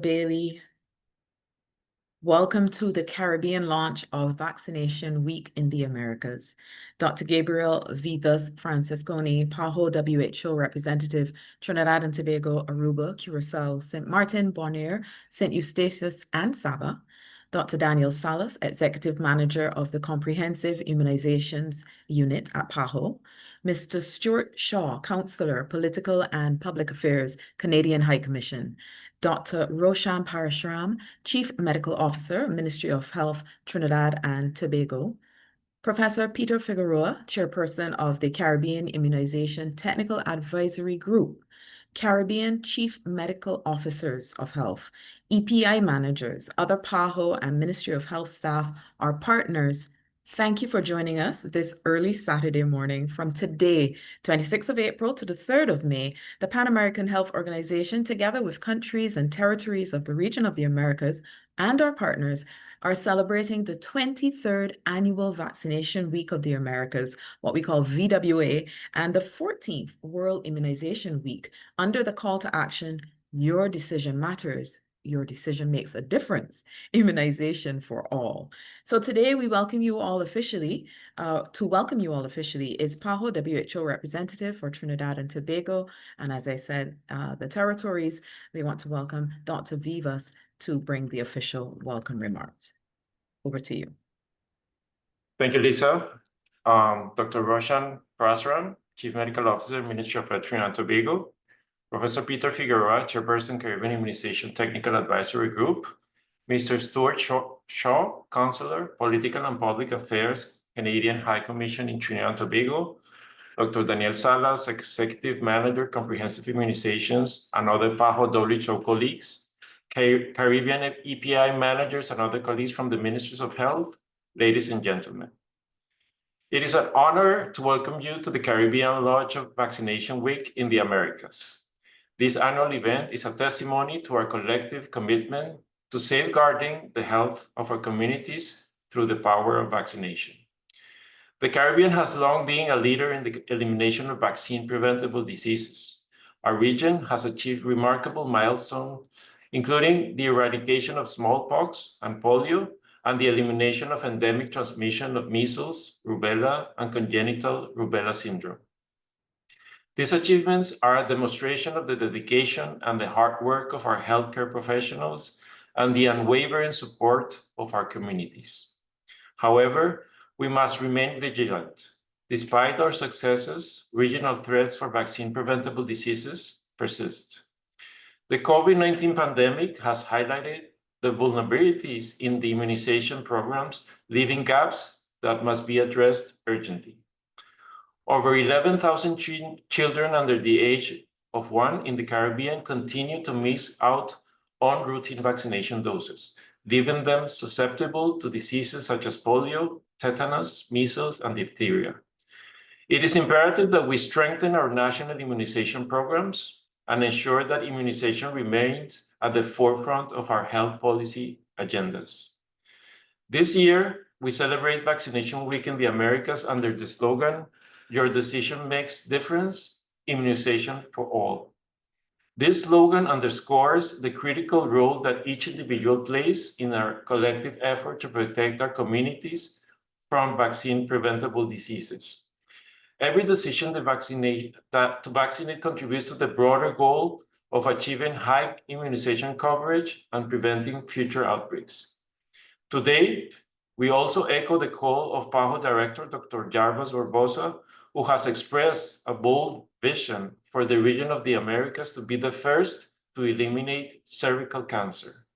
Bailey. Welcome to the Caribbean launch of Vaccination Week in the Americas. Dr. Gabriel Vivas Francisconi, PAHO WHO representative, Trinidad and Tobago, Aruba, Curacao, St. Martin, Bonaire, St. Eustatius, and Saba. Dr. Daniel Salas, executive manager of the Comprehensive Immunizations Unit at PAHO. Mr. Stuart Shaw, counselor, political and public affairs, Canadian High Commission. Dr. Roshan Parashuram, Chief Medical Officer, Ministry of Health, Trinidad and Tobago. Professor Peter Figueroa, Chairperson of the Caribbean Immunization Technical Advisory Group. Caribbean Chief Medical Officers of Health, EPI managers, other PAHO and Ministry of Health staff, our partners. Thank you for joining us this early Saturday morning. From today, 26th of April to the 3rd of May, the Pan American Health Organization, together with countries and territories of the region of the Americas and our partners, are celebrating the 23rd Annual Vaccination Week of the Americas, what we call VWA, and the 14th World Immunization Week, under the call to action, Your Decision Matters. Your decision makes a difference. Immunization for all. So today we welcome you all officially. To welcome you all officially is PAHO WHO representative for Trinidad and Tobago. And as I said, the territories, we want to welcome Dr. Vivas to bring the official welcome remarks. Over to you. Thank you, Lisa. Dr. Roshan Parashuram, Chief Medical Officer, Ministry of Health, Trinidad and Tobago. Professor Peter Figueroa, Chairperson, Caribbean Immunization Technical Advisory Group. Mr. Stuart Shaw, Counselor, Political and Public Affairs, Canadian High Commission in Trinidad and Tobago. Dr. Daniel Salas, Executive Manager, Comprehensive Immunizations, and other PAHO WHO colleagues. Caribbean EPI managers and other colleagues from the Ministries of Health, ladies and gentlemen. It is an honor to welcome you to the Caribbean launch of Vaccination Week in the Americas. This annual event is a testimony to our collective commitment to safeguarding the health of our communities through the power of vaccination. The Caribbean has long been a leader in the elimination of vaccine-preventable diseases. Our region has achieved remarkable milestones, including the eradication of smallpox and polio, and the elimination of endemic transmission of measles, rubella, and congenital rubella syndrome. These achievements are a demonstration of the dedication and the hard work of our healthcare professionals and the unwavering support of our communities. However, we must remain vigilant. Despite our successes, regional threats for vaccine-preventable diseases persist. The COVID-19 pandemic has highlighted the vulnerabilities in the immunization programs, leaving gaps that must be addressed urgently. Over 11,000 children under the age of 1 in the Caribbean continue to miss out on routine vaccination doses, leaving them susceptible to diseases such as polio, tetanus, measles, and diphtheria. It is imperative that we strengthen our national immunization programs and ensure that immunization remains at the forefront of our health policy agendas. This year, we celebrate Vaccination Week in the Americas under the slogan, Your Decision Makes Difference, Immunization for All. This slogan underscores the critical role that each individual plays in our collective effort to protect our communities from vaccine-preventable diseases. Every decision to vaccinate contributes to the broader goal of achieving high immunization coverage and preventing future outbreaks. Today, we also echo the call of PAHO Director, Dr. Jarbas Barbosa, who has expressed a bold vision for the region of the Americas to be the first to eliminate cervical cancer.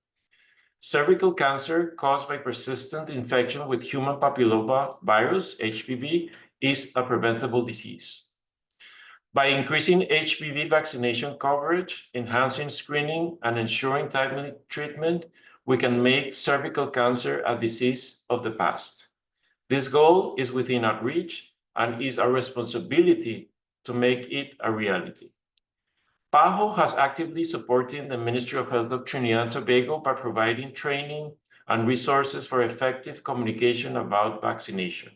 Cervical cancer caused by persistent infection with human papilloma virus, HPV, is a preventable disease. By increasing HPV vaccination coverage, enhancing screening, and ensuring timely treatment, we can make cervical cancer a disease of the past. This goal is within our reach and is our responsibility to make it a reality. PAHO has actively supported the Ministry of Health of Trinidad and Tobago by providing training and resources for effective communication about vaccination.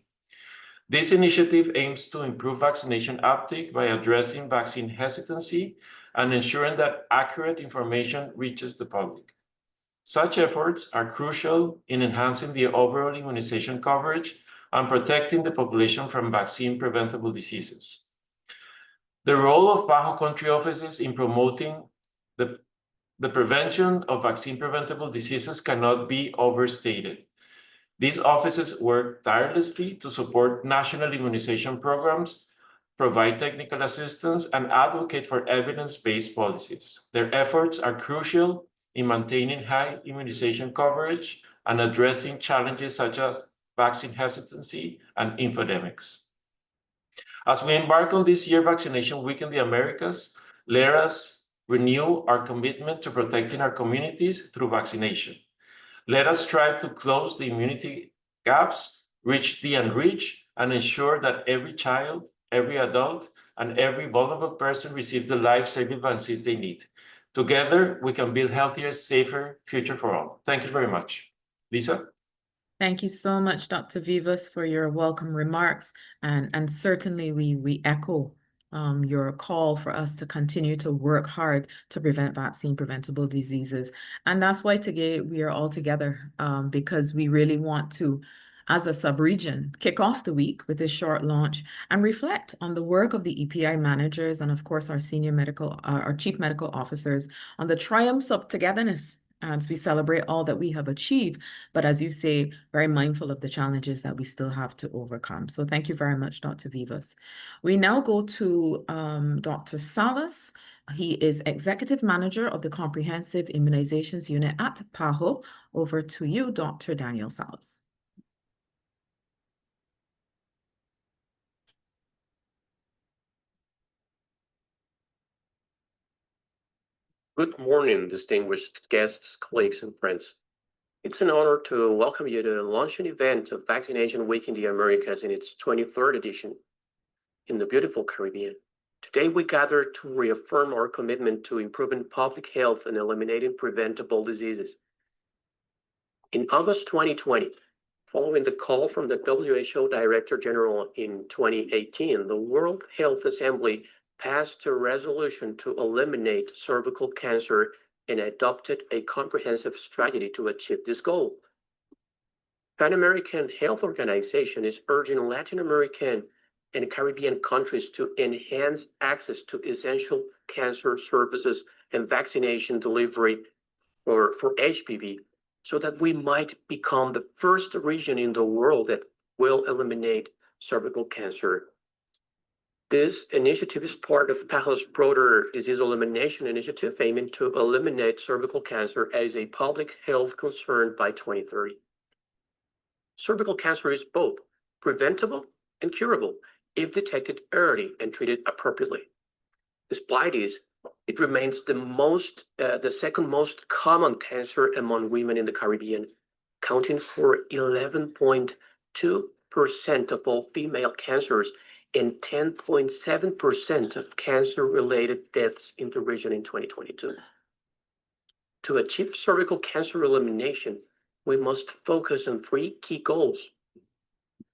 This initiative aims to improve vaccination uptake by addressing vaccine hesitancy and ensuring that accurate information reaches the public. Such efforts are crucial in enhancing the overall immunization coverage and protecting the population from vaccine-preventable diseases. The role of PAHO country offices in promoting the prevention of vaccine-preventable diseases cannot be overstated. These offices work tirelessly to support national immunization programs, provide technical assistance, and advocate for evidence-based policies. Their efforts are crucial in maintaining high immunization coverage and addressing challenges such as vaccine hesitancy and infodemics. As we embark on this year's Vaccination Week in the Americas, let us renew our commitment to protecting our communities through vaccination. Let us strive to close the immunity gaps, reach the unreached, and ensure that every child, every adult, and every vulnerable person receives the life-saving vaccines they need. Together, we can build healthier, safer future for all. Thank you very much. Lisa? Thank you so much, Dr. Vivas, for your welcome remarks. And certainly we echo your call for us to continue to work hard to prevent vaccine-preventable diseases. And that's why today we are all together, because we really want to, as a sub-region, kick off the week with this short launch and reflect on the work of the EPI managers and, of course, our our chief medical officers on the triumphs of togetherness as we celebrate all that we have achieved, but as you say, very mindful of the challenges that we still have to overcome. So thank you very much, Dr. Vivas. We now go to Dr. Salas. He is Executive Manager of the Comprehensive Immunizations Unit at PAHO. Over to you, Dr. Daniel Salas. Good morning, distinguished guests, colleagues, and friends. It's an honor to welcome you to launch an event of Vaccination Week in the Americas in its 23rd edition in the beautiful Caribbean. Today, we gather to reaffirm our commitment to improving public health and eliminating preventable diseases. In August 2020, following the call from the WHO Director General in 2018, the World Health Assembly passed a resolution to eliminate cervical cancer and adopted a comprehensive strategy to achieve this goal. Pan American Health Organization is urging Latin American and Caribbean countries to enhance access to essential cancer services and vaccination delivery for HPV, so that we might become the first region in the world that will eliminate cervical cancer. This initiative is part of PAHO's broader disease elimination initiative, aiming to eliminate cervical cancer as a public health concern by 2030. Cervical cancer is both preventable and curable if detected early and treated appropriately. Despite this, it remains the second most common cancer among women in the Caribbean, accounting for 11.2% of all female cancers and 10.7% of cancer-related deaths in the region in 2022. To achieve cervical cancer elimination, we must focus on three key goals: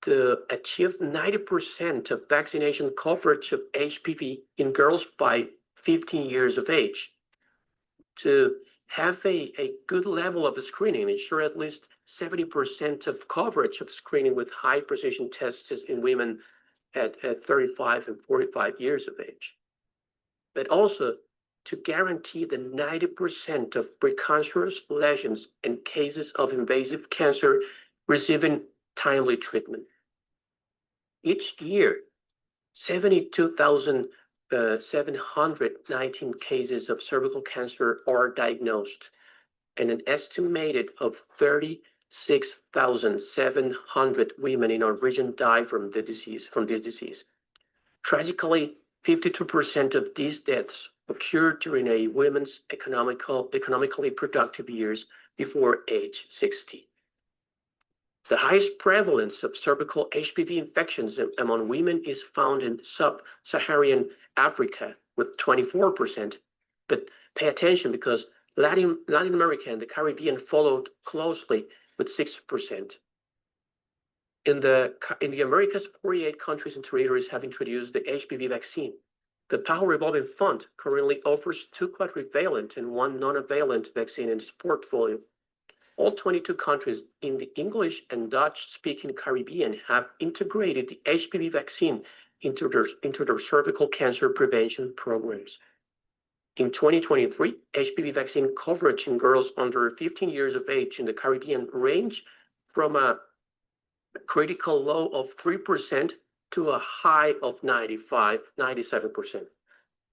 to achieve 90% of vaccination coverage of HPV in girls by 15 years of age, to have a good level of screening, ensure at least 70% of coverage of screening with high precision tests in women at 35 and 45 years of age, but also to guarantee the 90% of precancerous lesions and cases of invasive cancer receiving timely treatment. Each year, 72,719 cases of cervical cancer are diagnosed, and an estimated of 36,700 women in our region die from this disease. Tragically, 52% of these deaths occurred during a woman's economically productive years before age 60. The highest prevalence of cervical HPV infections among women is found in sub-Saharan Africa with 24%. But pay attention, because Latin America and the Caribbean followed closely with 6%. In the Americas, 48 countries and territories have introduced the HPV vaccine. The PAHO Revolving Fund currently offers 2 quadrivalent and 1 nonavalent vaccine in its portfolio, all 22 countries in the English and Dutch-speaking Caribbean have integrated the HPV vaccine into their cervical cancer prevention programs. In 2023, HPV vaccine coverage in girls under 15 years of age in the Caribbean ranged from a critical low of 3% to a high of 97%.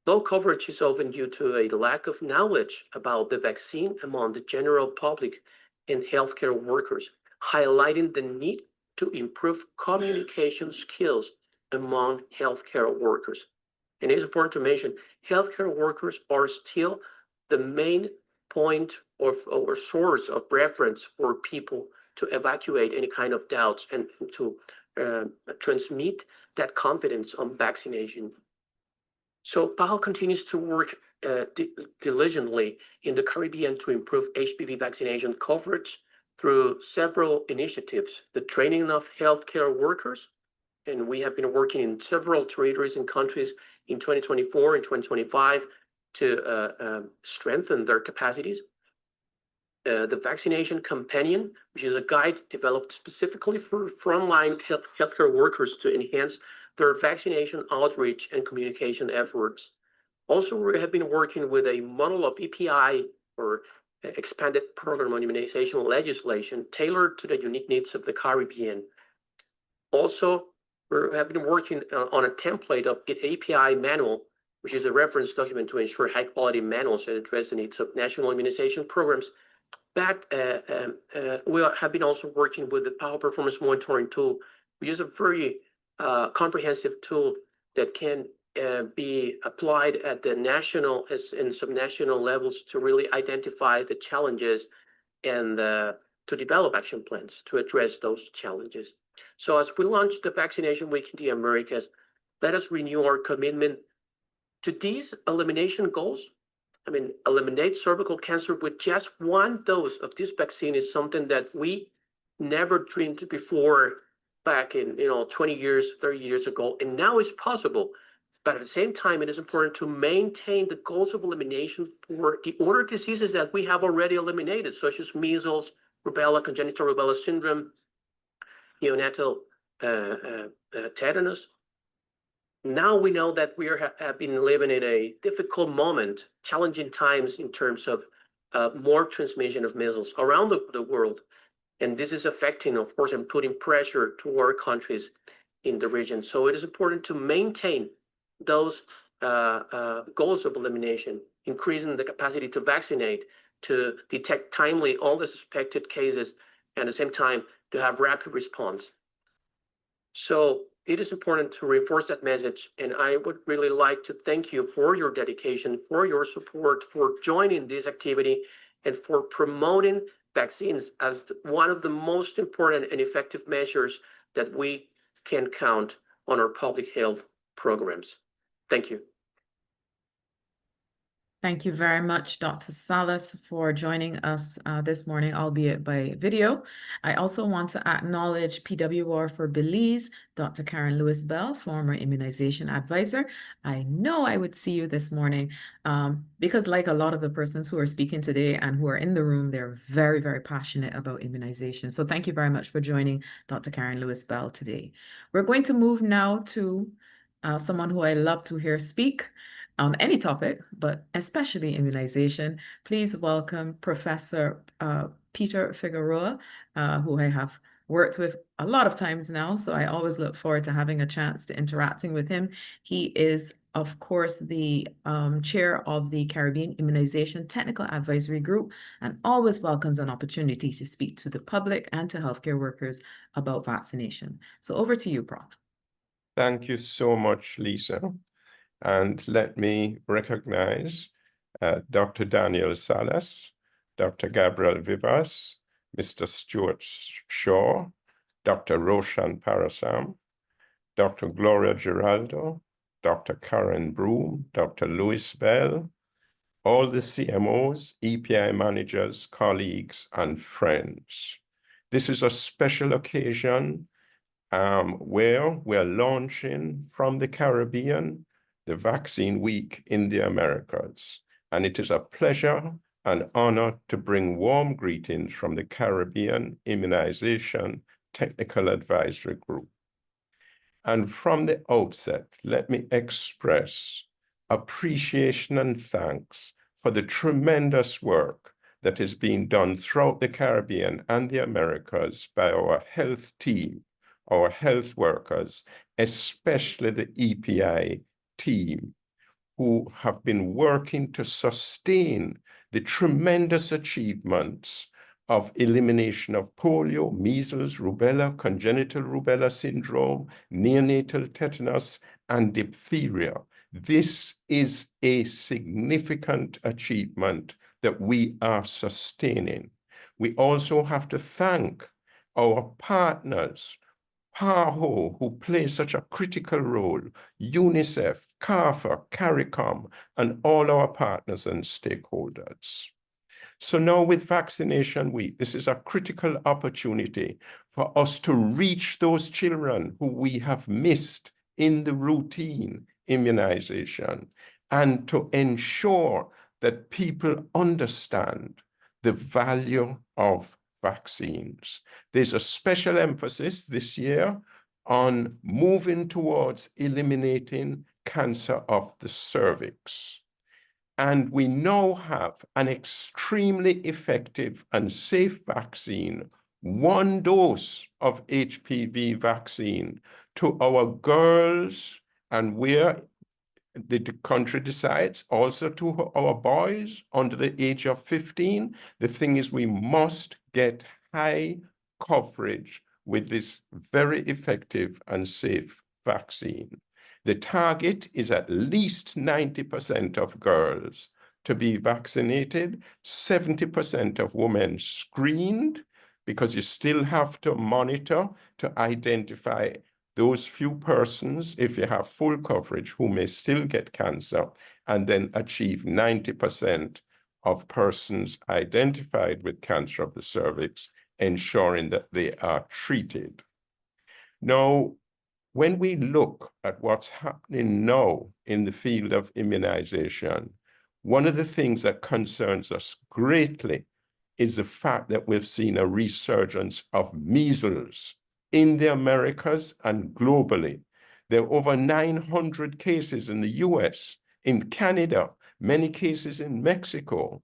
Low coverage is often due to a lack of knowledge about the vaccine among the general public and healthcare workers, highlighting the need to improve communication skills among healthcare workers. And it's important to mention, healthcare workers are still the main point of or source of reference for people to evacuate any kind of doubts and to transmit that confidence on vaccination. So PAHO continues to work diligently in the Caribbean to improve HPV vaccination coverage through several initiatives, the training of healthcare workers, and we have been working in several territories and countries in 2024 and 2025 to strengthen their capacities. The Vaccination Companion, which is a guide developed specifically for frontline healthcare workers to enhance their vaccination outreach and communication efforts. Also, we have been working with a model of EPI, or expanded program on immunization legislation, tailored to the unique needs of the Caribbean. Also, we have been working on a template of the API manual, which is a reference document to ensure high-quality manuals that address the needs of national immunization programs. That we have been also working with the PAHO Performance Monitoring Tool, which is a very comprehensive tool that can be applied at the national and subnational levels to really identify the challenges and to develop action plans to address those challenges. So as we launch the Vaccination Week in the Americas, let us renew our commitment to these elimination goals. I mean, eliminate cervical cancer with just one dose of this vaccine is something that we never dreamed before back in 20 years, 30 years ago, and now it's possible. But at the same time, it is important to maintain the goals of elimination for the other diseases that we have already eliminated, such as measles, rubella, congenital rubella syndrome, neonatal tetanus. Now we know that we have been living in a difficult moment, challenging times in terms of more transmission of measles around the world. And this is affecting, of course, and putting pressure to our countries in the region. So it is important to maintain those goals of elimination, increasing the capacity to vaccinate, to detect timely all the suspected cases, and at the same time to have rapid response. So it is important to reinforce that message, and I would really like to thank you for your dedication, for your support, for joining this activity, and for promoting vaccines as one of the most important and effective measures that we can count on our public health programs. Thank you. Thank you very much, Dr. Salas, for joining us this morning, albeit by video. I also want to acknowledge PWR for Belize, Dr. Karen Lewis-Bell, former immunization advisor. I know I would see you this morning because like a lot of the persons who are speaking today and who are in the room, they're very, very passionate about immunization. So thank you very much for joining Dr. Karen Lewis-Bell today. We're going to move now to someone who I love to hear speak on any topic, but especially immunization. Please welcome Professor Peter Figueroa, who I have worked with a lot of times now, so I always look forward to having a chance to interacting with him. He is, of course, the chair of the Caribbean Immunization Technical Advisory Group and always welcomes an opportunity to speak to the public and to healthcare workers about vaccination. So over to you, Prof. Thank you so much, Lisa. And let me recognize Dr. Daniel Salas, Dr. Gabriel Vivas, Mr. Stuart Shaw, Dr. Roshan Parasam, Dr. Gloria Giraldo, Dr. Karen Broom, Dr. Louis Bell, all the CMOs, EPI managers, colleagues, and friends. This is a special occasion where we're launching from the Caribbean the Vaccine Week in the Americas. And it is a pleasure an honor to bring warm greetings from the Caribbean Immunization Technical Advisory Group. And from the outset, let me express appreciation and thanks for the tremendous work that is being done throughout the Caribbean and the Americas by our health team, our health workers, especially the EPI team, who have been working to sustain the tremendous achievements of elimination of polio, measles, rubella, congenital rubella syndrome, neonatal tetanus, and diphtheria. This is a significant achievement that we are sustaining. We also have to thank our partners, PAHO, who play such a critical role, UNICEF, CARFA, CARICOM, and all our partners and stakeholders. So now with Vaccination Week, this is a critical opportunity for us to reach those children who we have missed in the routine immunization and to ensure that people understand the value of vaccines. There's a special emphasis this year on moving towards eliminating cancer of the cervix. And we now have an extremely effective and safe vaccine, one dose of HPV vaccine to our girls, and where the country decides, also to our boys under the age of 15. The thing is, we must get high coverage with this very effective and safe vaccine. The target is at least 90% of girls to be vaccinated, 70% of women screened, because you still have to monitor to identify those few persons, if you have full coverage, who may still get cancer, and then achieve 90% of persons identified with cancer of the cervix, ensuring that they are treated. Now, when we look at what's happening now in the field of immunization, one of the things that concerns us greatly is the fact that we've seen a resurgence of measles in the Americas and globally. There are over 900 cases in the US, in Canada, many cases in Mexico,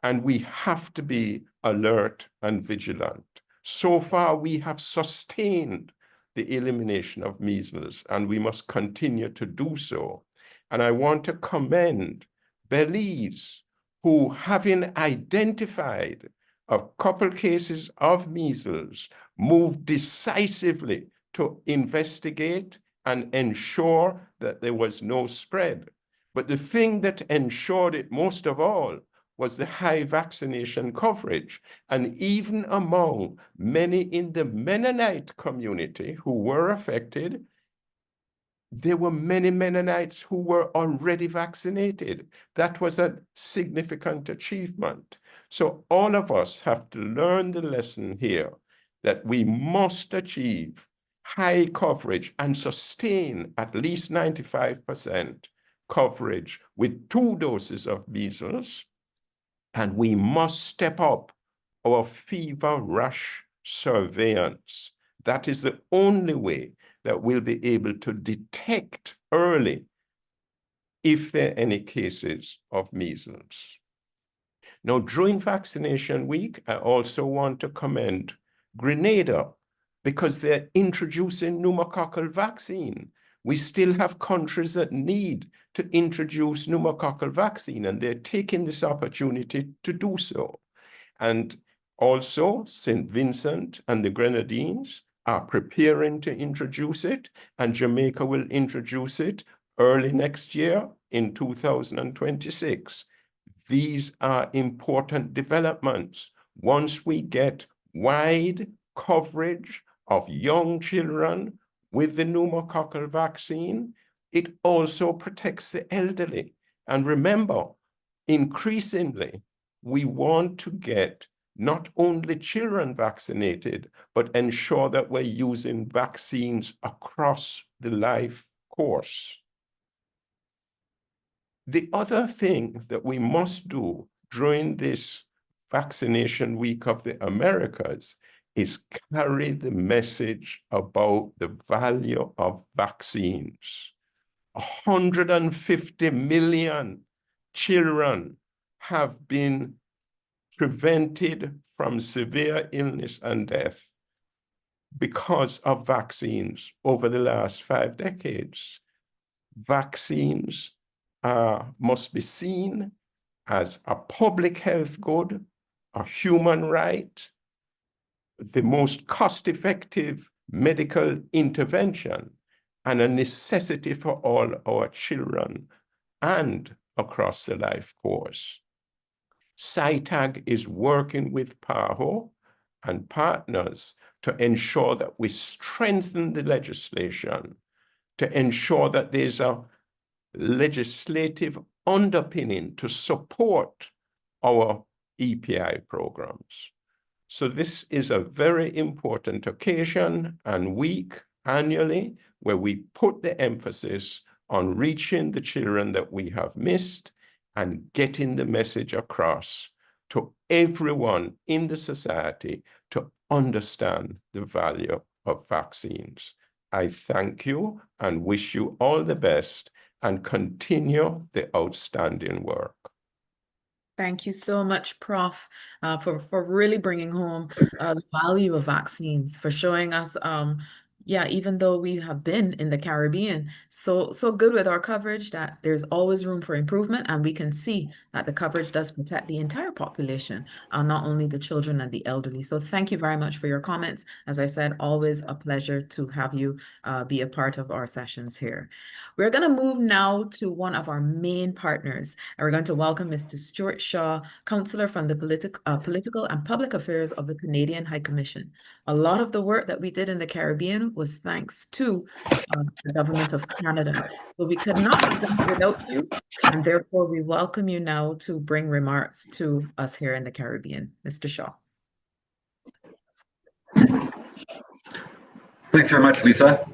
and we have to be alert and vigilant. So far, we have sustained the elimination of measles, and we must continue to do so. And I want to commend Belize, who, having identified a couple cases of measles, moved decisively to investigate and ensure that there was no spread. But the thing that ensured it most of all was the high vaccination coverage. And even among many in the Mennonite community who were affected, there were many Mennonites who were already vaccinated. That was a significant achievement. So all of us have to learn the lesson here that we must achieve high coverage and sustain at least 95% coverage with 2 doses of measles. And we must step up our fever rash surveillance. That is the only way that we'll be able to detect early if there are any cases of measles. Now, during Vaccination Week, I also want to commend Grenada because they're introducing pneumococcal vaccine. We still have countries that need to introduce pneumococcal vaccine, and they're taking this opportunity to do so. And also, St. Vincent and the Grenadines are preparing to introduce it, and Jamaica will introduce it early next year in 2026. These are important developments. Once we get wide coverage of young children with the pneumococcal vaccine, it also protects the elderly. And remember, increasingly, we want to get not only children vaccinated, but ensure that we're using vaccines across the life course. The other thing that we must do during this Vaccination Week of the Americas is carry the message about the value of vaccines. 150 million children have been prevented from severe illness and death because of vaccines over the last 5 decades. Vaccines must be seen as a public health good, a human right, the most cost-effective medical intervention, and a necessity for all our children and across the life course. SciTag is working with PAHO and partners to ensure that we strengthen the legislation, to ensure that there's a legislative underpinning to support our EPI programs. So this is a very important occasion and week annually where we put the emphasis on reaching the children that we have missed and getting the message across to everyone in the society to understand the value of vaccines. I thank you and wish you all the best and continue the outstanding work. Thank you so much, Prof, for really bringing home the value of vaccines, for showing us, yeah, even though we have been in the Caribbean so good with our coverage that there's always room for improvement, and we can see that the coverage does protect the entire population, not only the children and the elderly. So thank you very much for your comments. As I said, always a pleasure to have you be a part of our sessions here. We're going to move now to one of our main partners, and we're going to welcome Mr. Stuart Shaw, Councillor from the Political and Public Affairs of the Canadian High Commission. A lot of the work that we did in the Caribbean was thanks to the Government of Canada. So we could not have done it without you, and therefore we welcome you now to bring remarks to us here in the Caribbean. Mr. Shaw. Thanks very much, Lisa.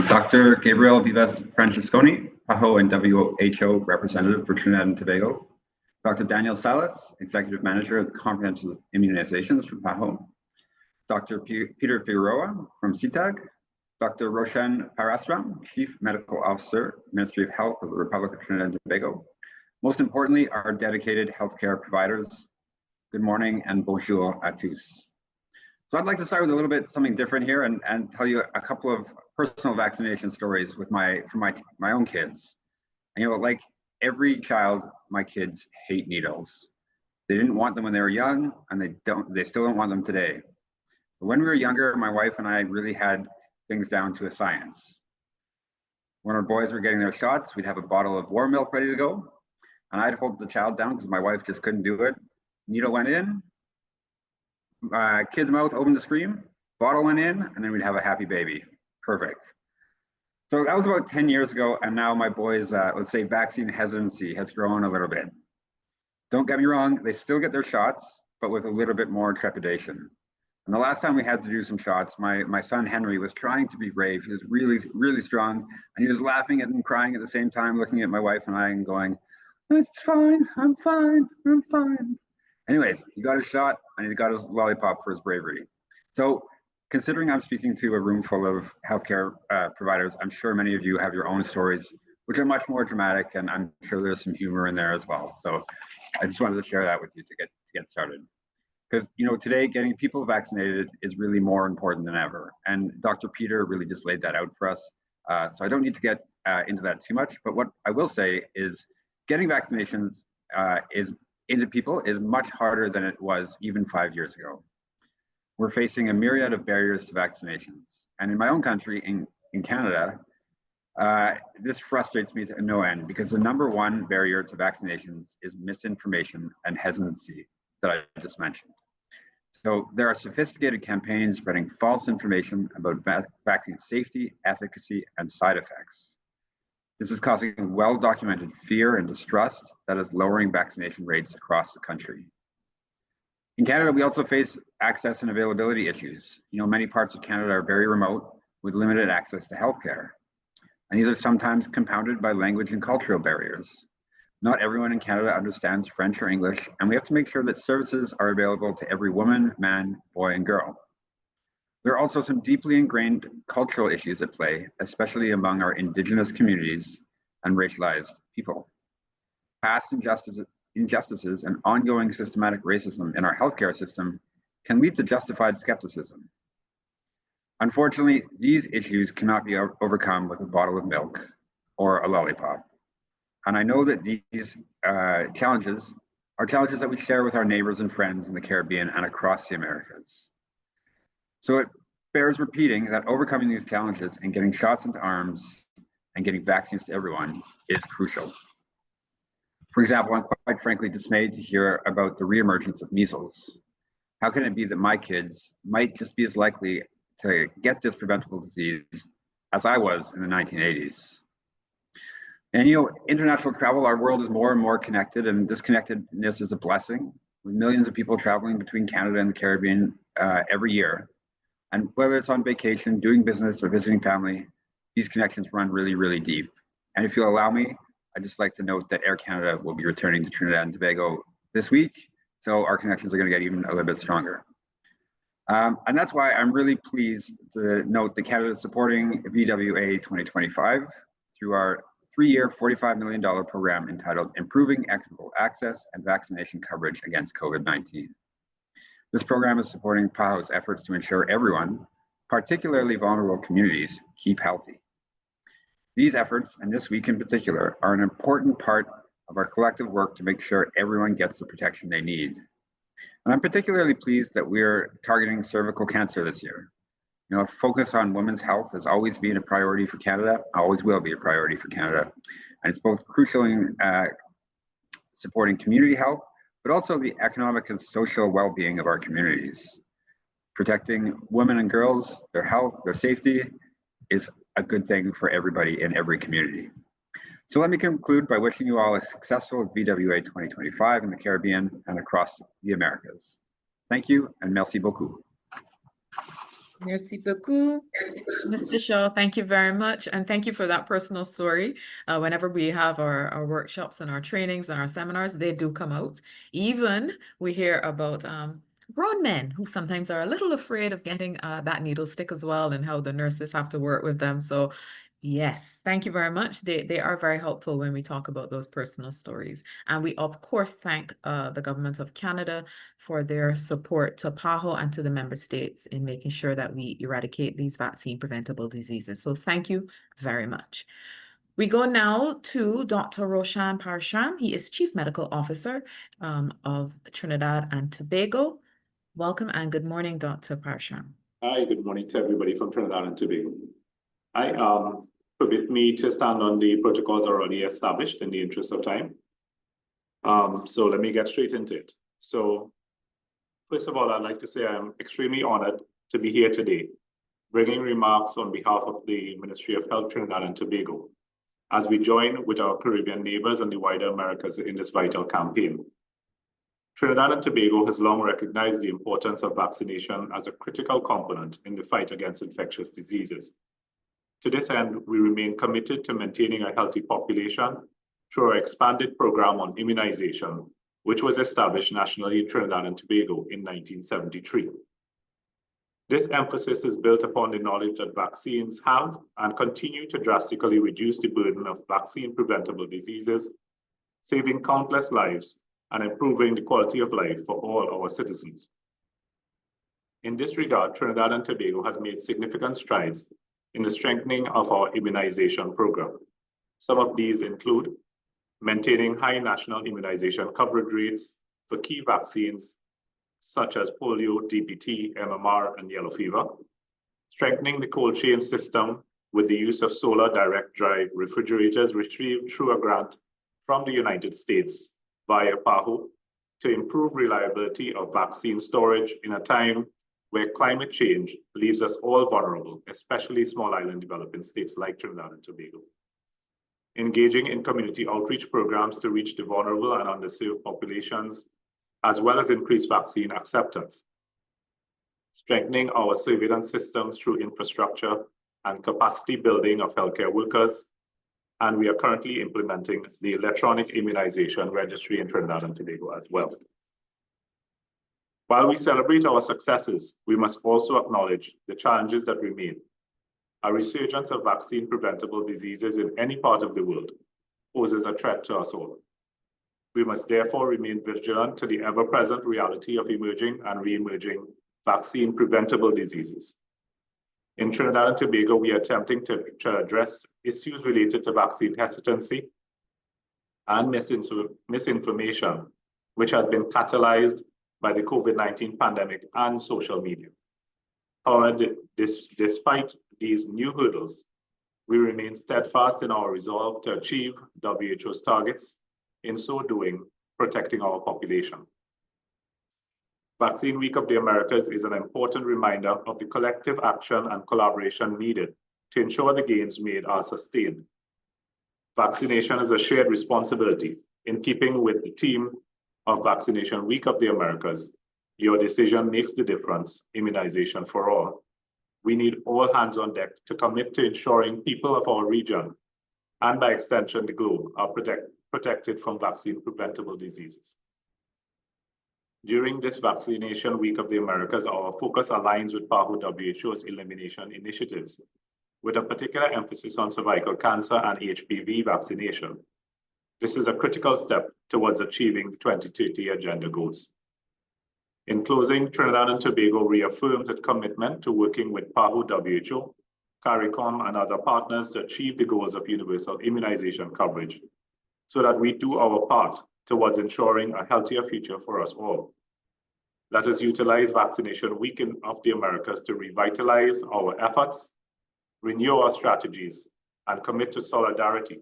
Dr. Gabriel Vivas Francesconi, PAHO and WHO representative for Trinidad and Tobago. Dr. Daniel Salas, executive manager of the Comprehensive Immunizations for PAHO. Dr. Peter Figueroa from CTAG. Dr. Roshan Parasram, Chief Medical Officer, Ministry of Health of the Republic of Trinidad and Tobago. Most importantly, our dedicated healthcare providers. Good morning and bonjour à tous. So I'd like to start with a little bit something different here and tell you a couple of personal vaccination stories with my own kids. And, you know, like every child, my kids hate needles. They didn't want them when they were young, and they still don't want them today. But when we were younger, my wife and I really had things down to a science. When our boys were getting their shots, we'd have a bottle of warm milk ready to go, and I'd hold the child down because my wife just couldn't do it. Needle went in, kid's mouth opened to scream, bottle went in, and then we'd have a happy baby. Perfect. So that was about 10 years ago, and now my boys, let's say vaccine hesitancy has grown a little bit. Don't get me wrong, they still get their shots, but with a little bit more trepidation. And the last time we had to do some shots, my son Henry was trying to be brave. He was really, really strong, and he was laughing and crying at the same time, looking at my wife and I and going, "It's fine, I'm fine, I'm fine." Anyways, he got his shot and he got his lollipop for his bravery. So considering I'm speaking to a room full of healthcare providers, I'm sure many of you have your own stories, which are much more dramatic, and I'm sure there's some humor in there as well. So I just wanted to share that with you to get started. Because, you know, today getting people vaccinated is really more important than ever. And Dr. Peter really just laid that out for us. So I don't need to get into that too much. But what I will say is getting vaccinations into people is much harder than it was even 5 years ago. We're facing a myriad of barriers to vaccinations. And in my own country, in Canada, this frustrates me to no end because the #1 barrier to vaccinations is misinformation and hesitancy that I just mentioned. So there are sophisticated campaigns spreading false information about vaccine safety, efficacy, and side effects. This is causing well-documented fear and distrust that is lowering vaccination rates across the country. In Canada, we also face access and availability issues. You know, many parts of Canada are very remote with limited access to healthcare. And these are sometimes compounded by language and cultural barriers. Not everyone in Canada understands French or English, and we have to make sure that services are available to every woman, man, boy, and girl. There are also some deeply ingrained cultural issues at play, especially among our Indigenous communities and racialized people. Past injustices and ongoing systematic racism in our healthcare system can lead to justified skepticism. Unfortunately, these issues cannot be overcome with a bottle of milk or a lollipop. And I know that these challenges are challenges that we share with our neighbors and friends in the Caribbean and across the Americas. So it bears repeating that overcoming these challenges and getting shots into arms and getting vaccines to everyone is crucial. For example, I'm quite frankly dismayed to hear about the reemergence of measles. How can it be that my kids might just be as likely to get this preventable disease as I was in the 1980s? And international travel, our world is more and more connected, and this connectedness is a blessing, with millions of people traveling between Canada and the Caribbean every year. And whether it's on vacation, doing business, or visiting family, these connections run really, really deep. And if you'll allow me, I'd just like to note that Air Canada will be returning to Trinidad and Tobago this week, so our connections are going to get even a little bit stronger. And that's why I'm really pleased to note that Canada is supporting VWA 2025 through our 3-year, $45 million program entitled Improving Equitable Access and Vaccination Coverage Against COVID-19. This program is supporting PAHO's efforts to ensure everyone, particularly vulnerable communities, keep healthy. These efforts, and this week in particular, are an important part of our collective work to make sure everyone gets the protection they need. And I'm particularly pleased that we're targeting cervical cancer this year. Focus on women's health has always been a priority for Canada, always will be a priority for Canada. And it's both crucial in supporting community health, but also the economic and social well-being of our communities. Protecting women and girls, their health, their safety is a good thing for everybody in every community. So let me conclude by wishing you all a successful VWA 2025 in the Caribbean and across the Americas. Thank you, and merci beaucoup. Merci beaucoup, Mr. Shaw. Thank you very much. And thank you for that personal story. Whenever we have our workshops and our trainings and our seminars, they do come out. Even we hear about grown men who sometimes are a little afraid of getting that needle stick as well, and how the nurses have to work with them. So yes, thank you very much. They are very helpful when we talk about those personal stories. And we, of course, thank the government of Canada for their support to PAHO and to the member states in making sure that we eradicate these vaccine preventable diseases. So thank you very much. We go now to Dr. Roshan Parashram. He is Chief Medical Officer of Trinidad and Tobago. Welcome and good morning, Dr. Parashram. Hi, good morning to everybody from Trinidad and Tobago. Permit me to stand on the protocols already established in the interest of time. So let me get straight into it. So first of all, I'd like to say I'm extremely honored to be here today, bringing remarks on behalf of the Ministry of Health Trinidad and Tobago, as we join with our Caribbean neighbors and the wider Americas in this vital campaign. Trinidad and Tobago has long recognized the importance of vaccination as a critical component in the fight against infectious diseases. To this end, we remain committed to maintaining a healthy population through our expanded program on immunization, which was established nationally in Trinidad and Tobago in 1973. This emphasis is built upon the knowledge that vaccines have and continue to drastically reduce the burden of vaccine-preventable diseases, saving countless lives and improving the quality of life for all our citizens. In this regard, Trinidad and Tobago has made significant strides in the strengthening of our immunization program. Some of these include maintaining high national immunization coverage rates for key vaccines such as polio, DPT, MMR, and yellow fever, strengthening the cold chain system with the use of solar direct drive refrigerators retrieved through a grant from the United States via PAHO to improve reliability of vaccine storage in a time where climate change leaves us all vulnerable, especially small island developing states like Trinidad and Tobago. Engaging in community outreach programs to reach the vulnerable and underserved populations, as well as increase vaccine acceptance. Strengthening our surveillance systems through infrastructure and capacity building of healthcare workers, and we are currently implementing the electronic immunization registry in Trinidad and Tobago as well. While we celebrate our successes, we must also acknowledge the challenges that remain. A resurgence of vaccine-preventable diseases in any part of the world poses a threat to us all. We must therefore remain vigilant to the ever-present reality of emerging and re-emerging vaccine-preventable diseases. In Trinidad and Tobago, we are attempting to address issues related to vaccine hesitancy and misinformation, which has been catalyzed by the COVID-19 pandemic and social media. However, despite these new hurdles, we remain steadfast in our resolve to achieve WHO's targets, in so doing, protecting our population. Vaccine Week of the Americas is an important reminder of the collective action and collaboration needed to ensure the gains made are sustained. Vaccination is a shared responsibility. In keeping with the theme of Vaccination Week of the Americas, your decision makes the difference, immunization for all. We need all hands on deck to commit to ensuring people of our region, and by extension the globe, are protected from vaccine-preventable diseases. During this Vaccination Week of the Americas, our focus aligns with PAHO WHO's elimination initiatives, with a particular emphasis on cervical cancer and HPV vaccination. This is a critical step towards achieving the 2030 agenda goals. In closing, Trinidad and Tobago reaffirms its commitment to working with PAHO WHO, CARICOM, and other partners to achieve the goals of universal immunization coverage, so that we do our part towards ensuring a healthier future for us all. Let us utilize Vaccination Week of the Americas to revitalize our efforts, renew our strategies, and commit to solidarity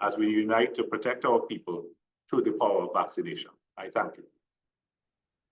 as we unite to protect our people through the power of vaccination. I thank you.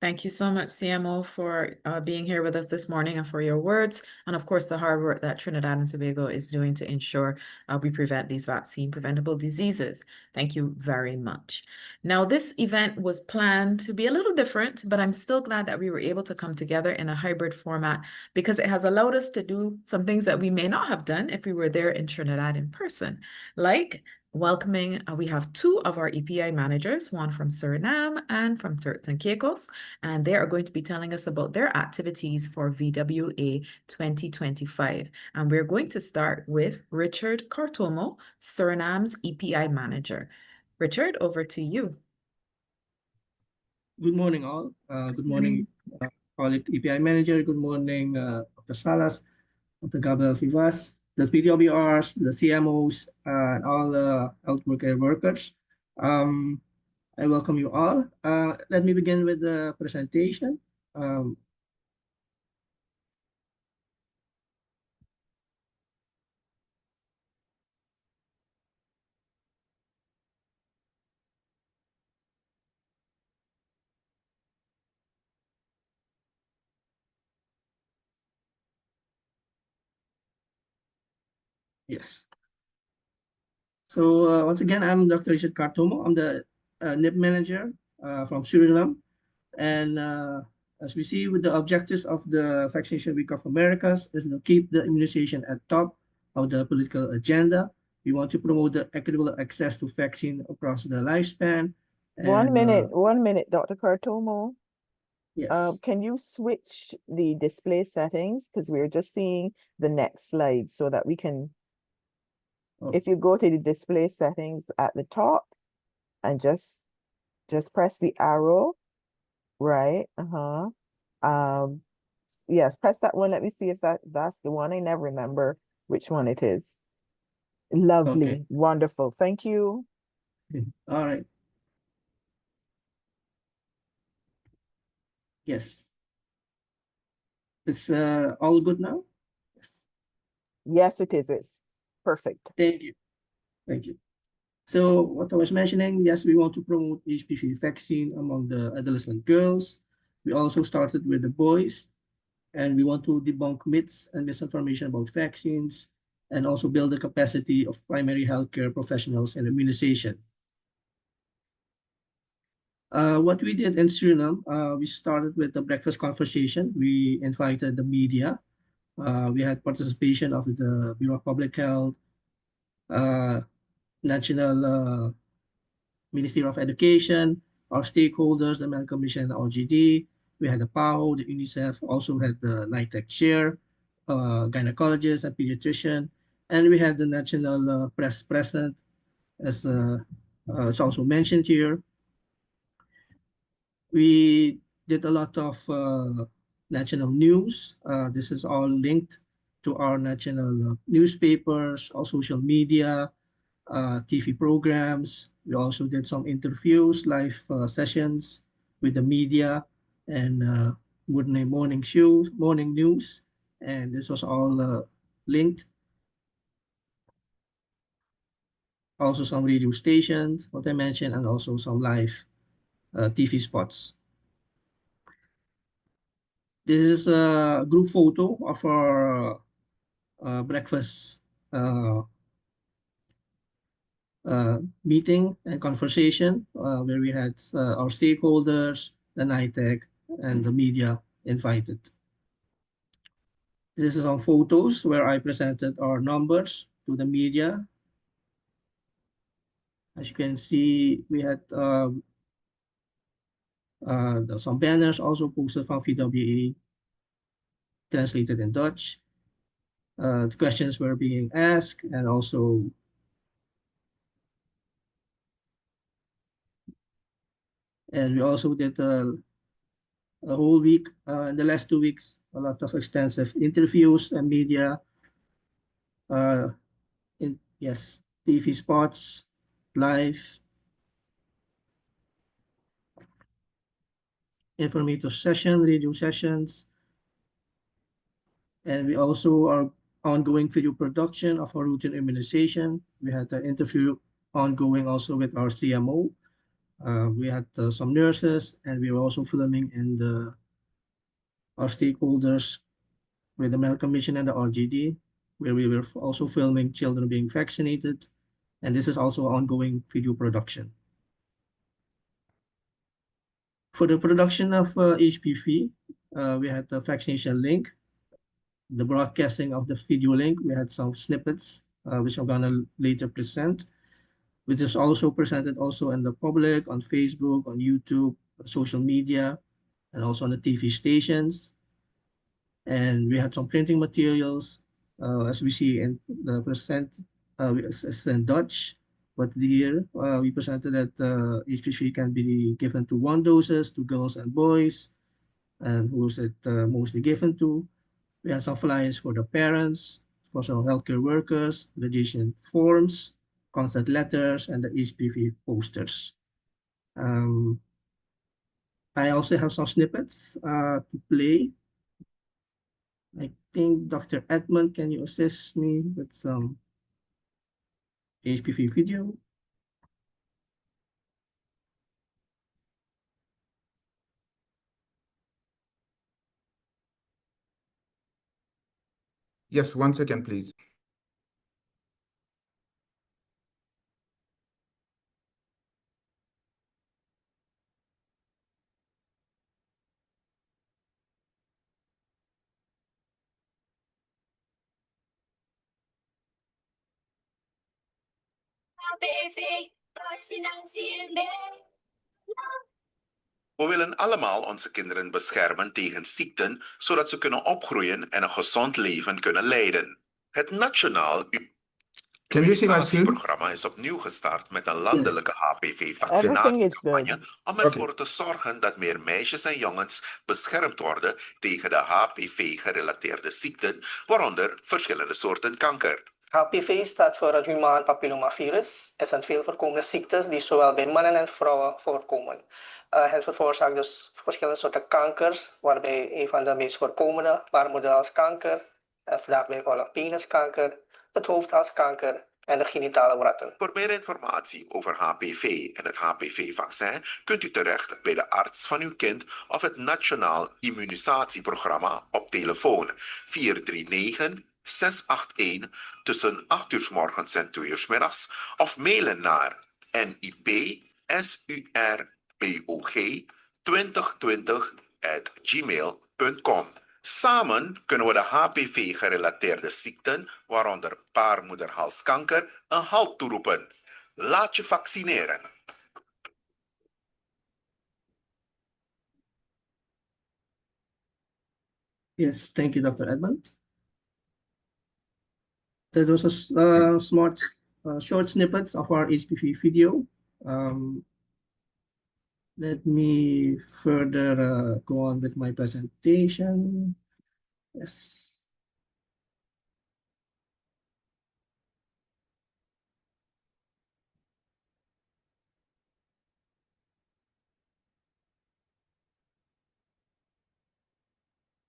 Thank you so much, CMO, for being here with us this morning and for your words. And of course, the hard work that Trinidad and Tobago is doing to ensure we prevent these vaccine-preventable diseases. Thank you very much. Now, this event was planned to be a little different, but I'm still glad that we were able to come together in a hybrid format because it has allowed us to do some things that we may not have done if we were there in Trinidad in person, like welcoming, we have two of our EPI managers, one from Suriname and from Turks and Caicos, and they are going to be telling us about their activities for VWA 2025. And we're going to start with Richard Cartomo, Suriname's EPI manager. Richard, over to you. Good morning, all. Good morning, colleague EPI manager. Good morning, Dr. Salas, Dr. Gabriel Vivas, the PWRs, the CMOs, and all the healthcare workers. I welcome you all. Let me begin with the presentation. Yes. So once again, I'm Dr. Richard Cartomo. I'm the NIP manager from Suriname. And as we see with the objectives of the Vaccination Week of Americas is to keep the immunization at top of the political agenda. We want to promote the equitable access to vaccine across the lifespan. And, 1 minute, Dr. Cartomo. Yes. Can you switch the display settings? Because we're just seeing the next slide so that we can, if you go to the display settings at the top and just press the arrow, right? Yes, press that one. Let me see if that's the one. I never remember which one it is. Lovely. Okay. Wonderful. Thank you. All right. Yes. It's all good now? Yes. Yes, it is. It's perfect. Thank you. Thank you. So what I was mentioning, yes, we want to promote HPV vaccine among the adolescent girls. We also started with the boys, and we want to debunk myths and misinformation about vaccines, and also build the capacity of primary healthcare professionals in immunization. What we did in Suriname, we started with the breakfast conversation. We invited the media. We had participation of the Bureau of Public Health, national Ministry of Education, our stakeholders, the Medical Commission, the OGD. We had the PAHO, the UNICEF, also had the NITEC chair, gynecologist and pediatrician, and we had the national press present, as it's also mentioned here. We did a lot of national news. This is all linked to our national newspapers, our social media, TV programs. We also did some interviews, live sessions with the media and morning news. And this was all linked. Also some radio stations, what I mentioned, and also some live TV spots. This is a group photo of our breakfast meeting and conversation where we had our stakeholders, the NITEC, and the media invited. This is some photos where I presented our numbers to the media. As you can see, we had some banners also posted from VWA, translated in Dutch. The questions were being asked, and also we also did a whole week, in the last 2 weeks, a lot of extensive interviews and media. Yes, TV spots, live, informative session, radio sessions. And we also are ongoing video production of our routine immunization. We had an interview ongoing also with our CMO. We had some nurses, and we were also filming in our stakeholders with the Medical Commission and the RGD, where we were also filming children being vaccinated. And this is also ongoing video production. For the production of HPV, we had the vaccination link, the broadcasting of the video link. We had some snippets, which I'm gonna later present, which is also presented also in the public, on Facebook, on YouTube, social media, and also on the TV stations. And we had some printing materials, as we see in the present, it's in Dutch, but here we presented that HPV can be given to 1 doses to girls and boys, and who's it mostly given to. We had some flyers for the parents, for some healthcare workers, registration forms, consent letters, and the HPV posters. I also have some snippets to play. I think Dr. Edmund, can you assist me with some HPV video? Yes, 1 second, please. We willen allemaal onze kinderen beschermen tegen ziekten, zodat ze kunnen opgroeien en een gezond leven kunnen leiden. Het Nationaal Immunisatieprogramma is opnieuw gestart met een landelijke HPV-vaccinatiecampagne om ervoor te zorgen dat meer meisjes en jongens beschermd worden tegen de HPV-gerelateerde ziekten, waaronder verschillende soorten kanker. HPV staat voor het humaan papillomavirus. Het zijn veel voorkomende ziektes die zowel bij mannen en vrouwen voorkomen. Het veroorzaakt dus verschillende soorten kankers, waarbij een van de meest voorkomende baarmoederhalskanker, daarbij vallen peniskanker, het hoofdhalskanker en de genitale wratten. Voor meer informatie over HPV en het HPV-vaccin kunt u terecht bij de arts van uw kind of het Nationaal Immunisatieprogramma op telefoon 439 681 tussen 8 uur 's morgens en 2 uur 's middags of mailen naar nipsurbog2020@gmail.com. Samen kunnen we de HPV-gerelateerde ziekten, waaronder baarmoederhalskanker, een halt toeroepen. Laat je vaccineren. Yes, thank you, Dr. Edmund. That was a short snippets of our HPV video. Let me further go on with my presentation. Yes.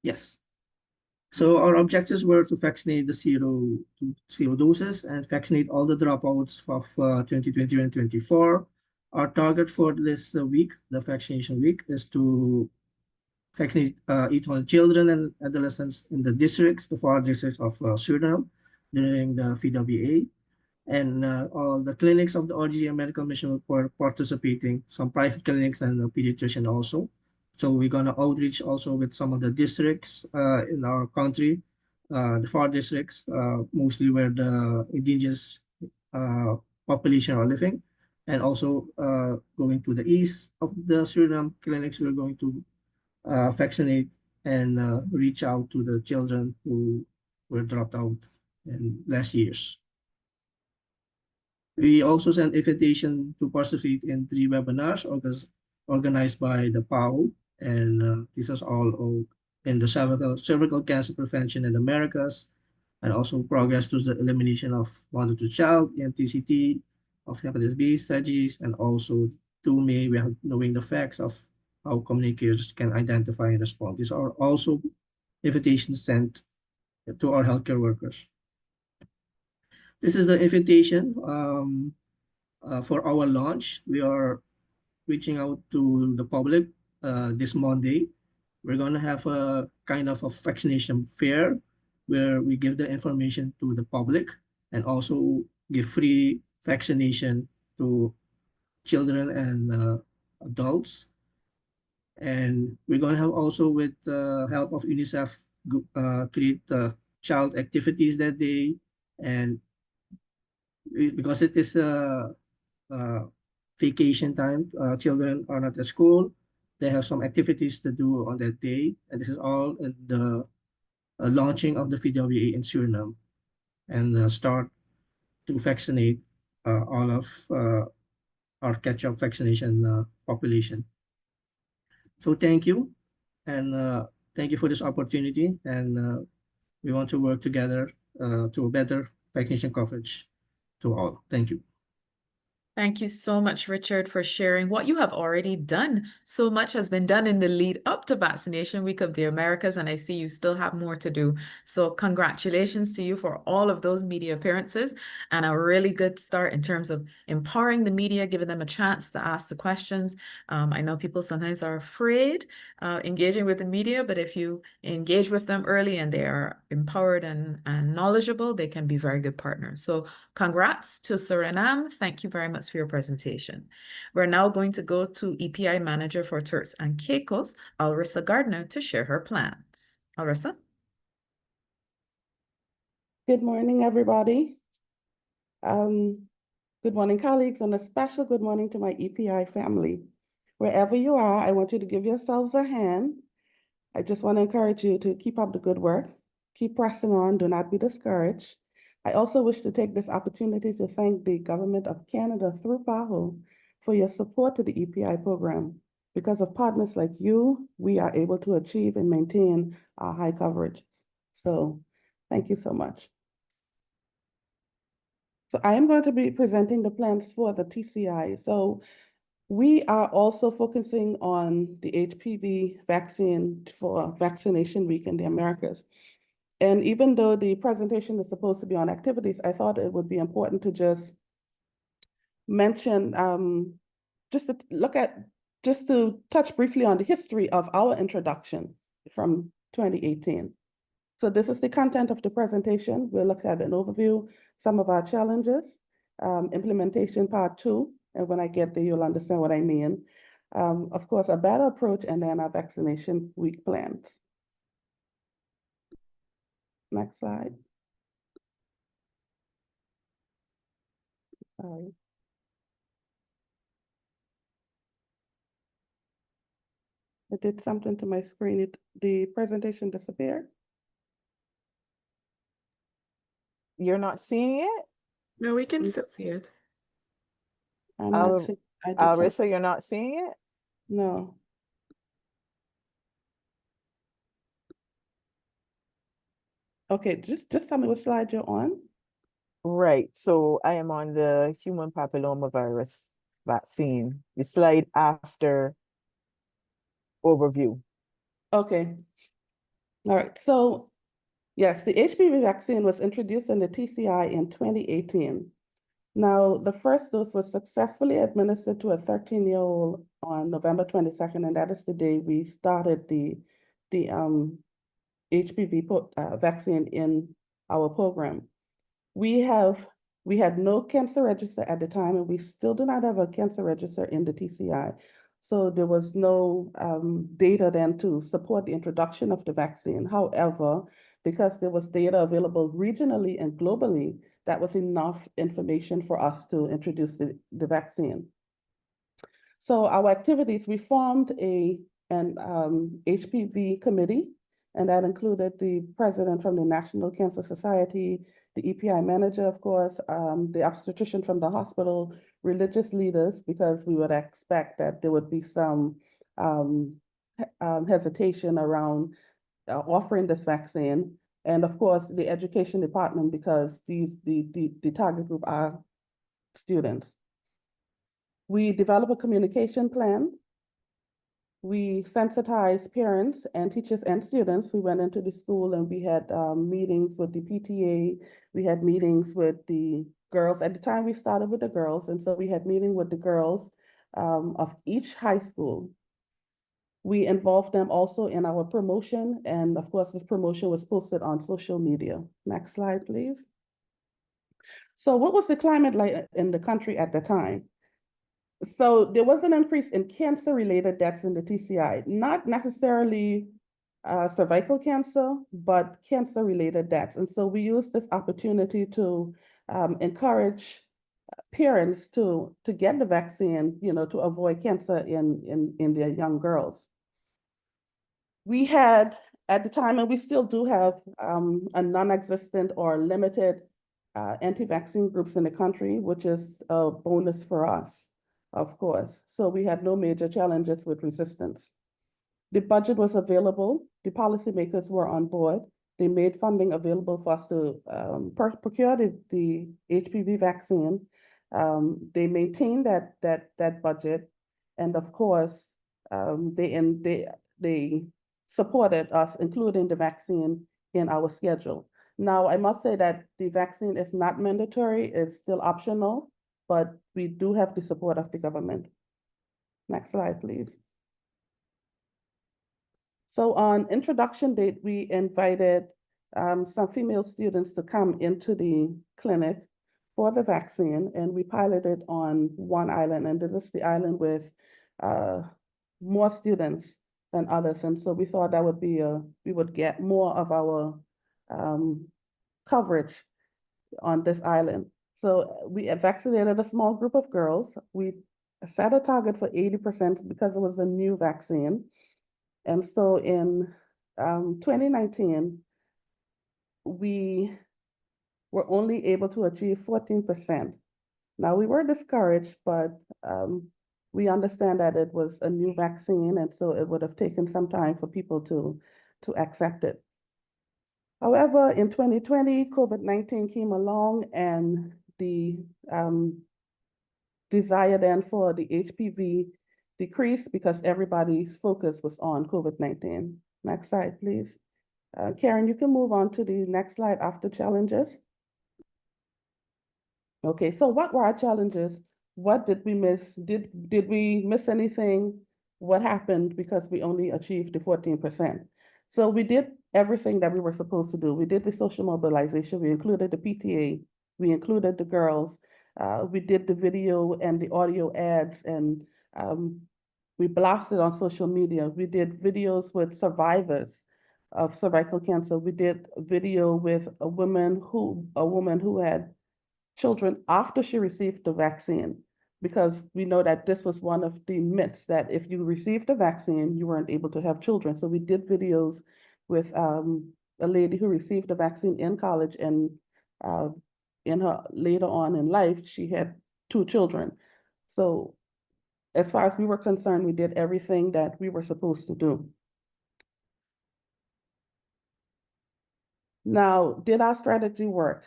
Yes. So our objectives were to vaccinate the zero doses and vaccinate all the dropouts of 2020 and 24. Our target for this week, the vaccination week, is to vaccinate 800 children and adolescents in the districts, the 4 districts of Suriname during the VWA. And all the clinics of the RGM Medical Mission were participating, some private clinics and a pediatrician also. So we're gonna outreach also with some of the districts in our country, the 4 districts, mostly where the indigenous population are living. And also going to the east of the Suriname clinics, we're going to vaccinate and reach out to the children who were dropped out in last years. We also sent invitation to participate in 3 webinars organized by the PAHO, and this is all in the cervical cancer prevention in Americas, and also progress to the elimination of mother-to-child, EMTCT, of hepatitis B strategies, and also 2 May, we have knowing the facts of how communicators can identify and respond. These are also invitations sent to our healthcare workers. This is the invitation for our launch. We are reaching out to the public this Monday. We're going to have a kind of a vaccination fair where we give the information to the public and also give free vaccination to children and adults. And we're going to have also, with the help of UNICEF, create child activities that day. And because it is vacation time, children are not at school, they have some activities to do on that day. And this is all in the launching of the VWA in Suriname, and start to vaccinate all of our catch-up vaccination population. So thank you, and thank you for this opportunity, and we want to work together to better vaccination coverage to all. Thank you. Thank you so much, Richard, for sharing what you have already done. So much has been done in the lead up to Vaccination Week of the Americas, and I see you still have more to do. So congratulations to you for all of those media appearances and a really good start in terms of empowering the media, giving them a chance to ask the questions. I know people sometimes are afraid engaging with the media, but if you engage with them early and they are empowered and knowledgeable, they can be very good partners. So congrats to Suriname. Thank you very much for your presentation. We're now going to go to EPI Manager for Turks and Caicos, Alrissa Gardner, to share her plans. Alrissa? Good morning, everybody. Good morning, colleagues, and a special good morning to my EPI family. Wherever you are, I want you to give yourselves a hand. I just want to encourage you to keep up the good work. Keep pressing on. Do not be discouraged. I also wish to take this opportunity to thank the Government of Canada through PAHO for your support to the EPI program. Because of partners like you, we are able to achieve and maintain our high coverage. So thank you so much. So I am going to be presenting the plans for the TCI. So we are also focusing on the HPV vaccine for Vaccination Week in the Americas. And even though the presentation is supposed to be on activities, I thought it would be important to just mention, just to touch briefly on the history of our introduction from 2018. So this is the content of the presentation. We'll look at an overview, some of our challenges, implementation part 2, and when I get there, you'll understand what I mean. Of course, a better approach, and then our vaccination week plans. Next slide. Sorry. I did something to my screen. The presentation disappeared. You're not seeing it? No, we can still see it. I'm not Al- seeing. I did something. Arissa, you're not seeing it? No. Okay, just tell me what slide you're on. Right. So I am on the human papillomavirus vaccine, the slide after overview. Okay. All right. So yes, the HPV vaccine was introduced in the TCI in 2018. Now, the first dose was successfully administered to a 13-year-old on November 22nd, and that is the day we started the HPV vaccine in our program. We had no cancer register at the time, and we still do not have a cancer register in the TCI. So there was no data then to support the introduction of the vaccine. However, because there was data available regionally and globally, that was enough information for us to introduce the vaccine. So our activities, we formed an HPV committee, and that included the president from the National Cancer Society, the EPI manager, of course, the obstetrician from the hospital, religious leaders, because we would expect that there would be some hesitation around offering this vaccine, and of course, the education department, because the target group are students. We develop a communication plan. We sensitize parents and teachers and students. We went into the school and we had meetings with the PTA. We had meetings with the girls. At the time, we started with the girls, and so we had meetings with the girls of each high school. We involved them also in our promotion, and of course, this promotion was posted on social media. Next slide, please. So what was the climate like in the country at the time? So there was an increase in cancer-related deaths in the TCI, not necessarily cervical cancer, but cancer-related deaths. And so we used this opportunity to encourage parents to get the vaccine, to avoid cancer in their young girls. We had, at the time, and we still do have a non-existent or limited anti-vaccine groups in the country, which is a bonus for us, of course. So we had no major challenges with resistance. The budget was available. The policymakers were on board. They made funding available for us to procure the HPV vaccine. They maintained that budget, and of course, they supported us, including the vaccine in our schedule. Now, I must say that the vaccine is not mandatory, it's still optional, but we do have the support of the government. Next slide, please. So on introduction date, we invited some female students to come into the clinic for the vaccine, and we piloted on one island, and this is the island with more students than others. And so we thought that would be we would get more of our coverage on this island. So we vaccinated a small group of girls. We set a target for 80% because it was a new vaccine. And so in 2019, we were only able to achieve 14%. Now, we were discouraged, but we understand that it was a new vaccine, and so it would have taken some time for people to accept it. However, in 2020, COVID-19 came along, and the desire then for the HPV decreased because everybody's focus was on COVID-19. Next slide, please. Karen, you can move on to the next slide after challenges. Okay, so what were our challenges? What did we miss? Did we miss anything? What happened because we only achieved the 14%? So we did everything that we were supposed to do. We did the social mobilization. We included the PTA. We included the girls. We did the video and the audio ads, and we blasted on social media. We did videos with survivors of cervical cancer. We did a video with a woman who had children after she received the vaccine. because we know that this was one of the myths, that if you received the vaccine, you weren't able to have children. So we did videos with a lady who received the vaccine in college, and in her later on in life, she had 2 children. So as far as we were concerned, we did everything that we were supposed to do. Now, did our strategy work?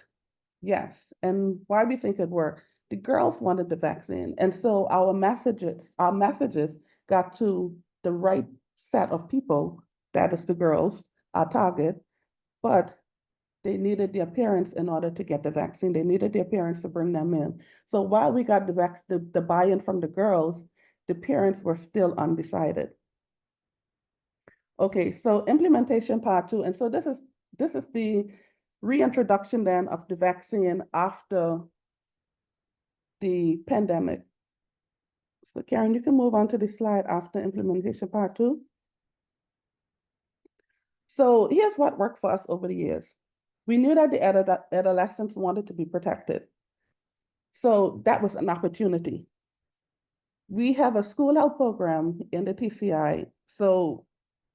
Yes. And why we think it worked? The girls wanted the vaccine. And so our messages got to the right set of people, that is the girls, our target, but they needed the appearance in order to get the vaccine. They needed the appearance to bring them in. So while we got the buy-in from the girls, the parents were still undecided. Okay, so implementation part 2. And so this is the reintroduction then of the vaccine after the pandemic. So Karen, you can move on to the slide after implementation part 2. So here's what worked for us over the years. We knew that the adolescents wanted to be protected. So that was an opportunity. We have a school health program in the TCI. So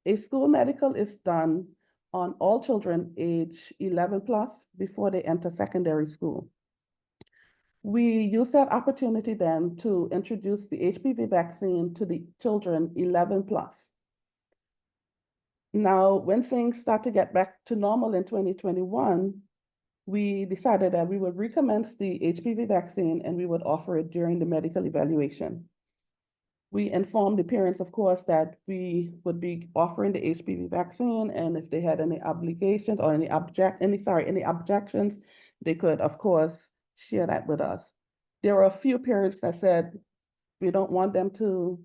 a school medical is done on all children age 11 plus before they enter secondary school. We use that opportunity then to introduce the HPV vaccine to the children 11 plus. Now, when things start to get back to normal in 2021, we decided that we would recommence the HPV vaccine and we would offer it during the medical evaluation. We informed the parents, of course, that we would be offering the HPV vaccine, and if they had any obligations or any objections, they could, of course, share that with us. There were a few parents that said, we don't want them to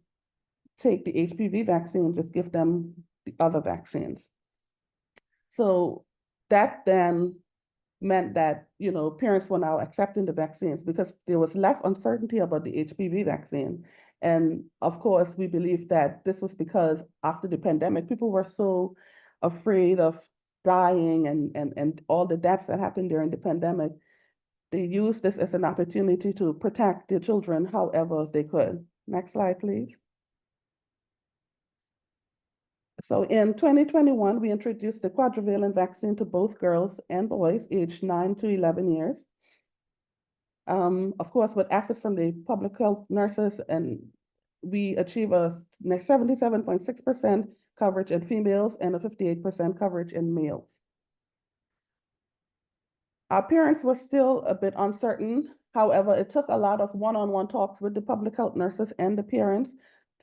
take the HPV vaccine, just give them the other vaccines. So that then meant that, you know, parents were now accepting the vaccines because there was less uncertainty about the HPV vaccine. And of course, we believe that this was because after the pandemic, people were so afraid of dying and all the deaths that happened during the pandemic. They used this as an opportunity to protect their children however they could. Next slide, please. So in 2021, we introduced the quadrivalent vaccine to both girls and boys aged 9 to 11 years. Of course, with efforts from the public health nurses, and we achieve a 77.6% coverage in females and a 58% coverage in males. Our parents were still a bit uncertain. However, it took a lot of one-on-one talks with the public health nurses and the parents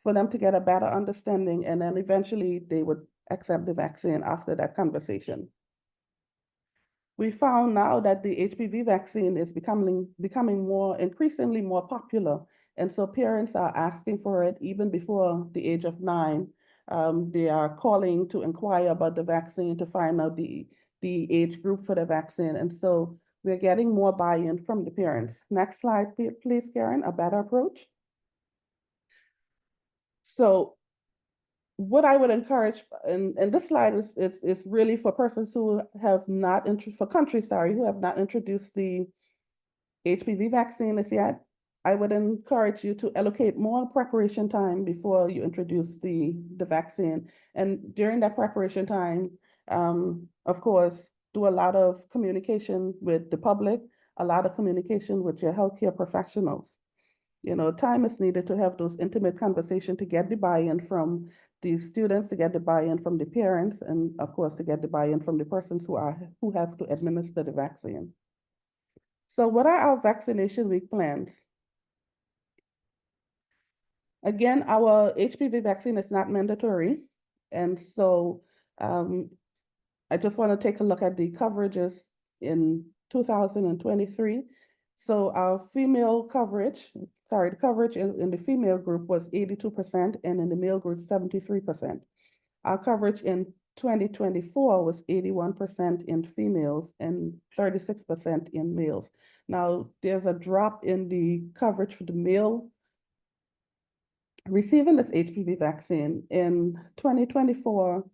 for them to get a better understanding, and then eventually they would accept the vaccine after that conversation. We found now that the HPV vaccine is becoming increasingly more popular, and so parents are asking for it even before the age of 9. They are calling to inquire about the vaccine to find out the age group for the vaccine, and so we're getting more buy-in from the parents. Next slide, please, Karen, a better approach. So what I would encourage, and this slide is really for persons who have not, countries, who have not introduced the HPV vaccine as yet. I would encourage you to allocate more preparation time before you introduce the vaccine. And during that preparation time, of course, do a lot of communication with the public, a lot of communication with your healthcare professionals. You know, time is needed to have those intimate conversations to get the buy-in from the students, to get the buy-in from the parents, and of course, to get the buy-in from the persons who have to administer the vaccine. So what are our vaccination week plans? Again, our HPV vaccine is not mandatory. And so I just want to take a look at the coverages in 2023. So our female coverage, the coverage in the female group was 82%, and in the male group, 73%. Our coverage in 2024 was 81% in females and 36% in males. Now, there's a drop in the coverage for the male receiving this HPV vaccine. In 2024,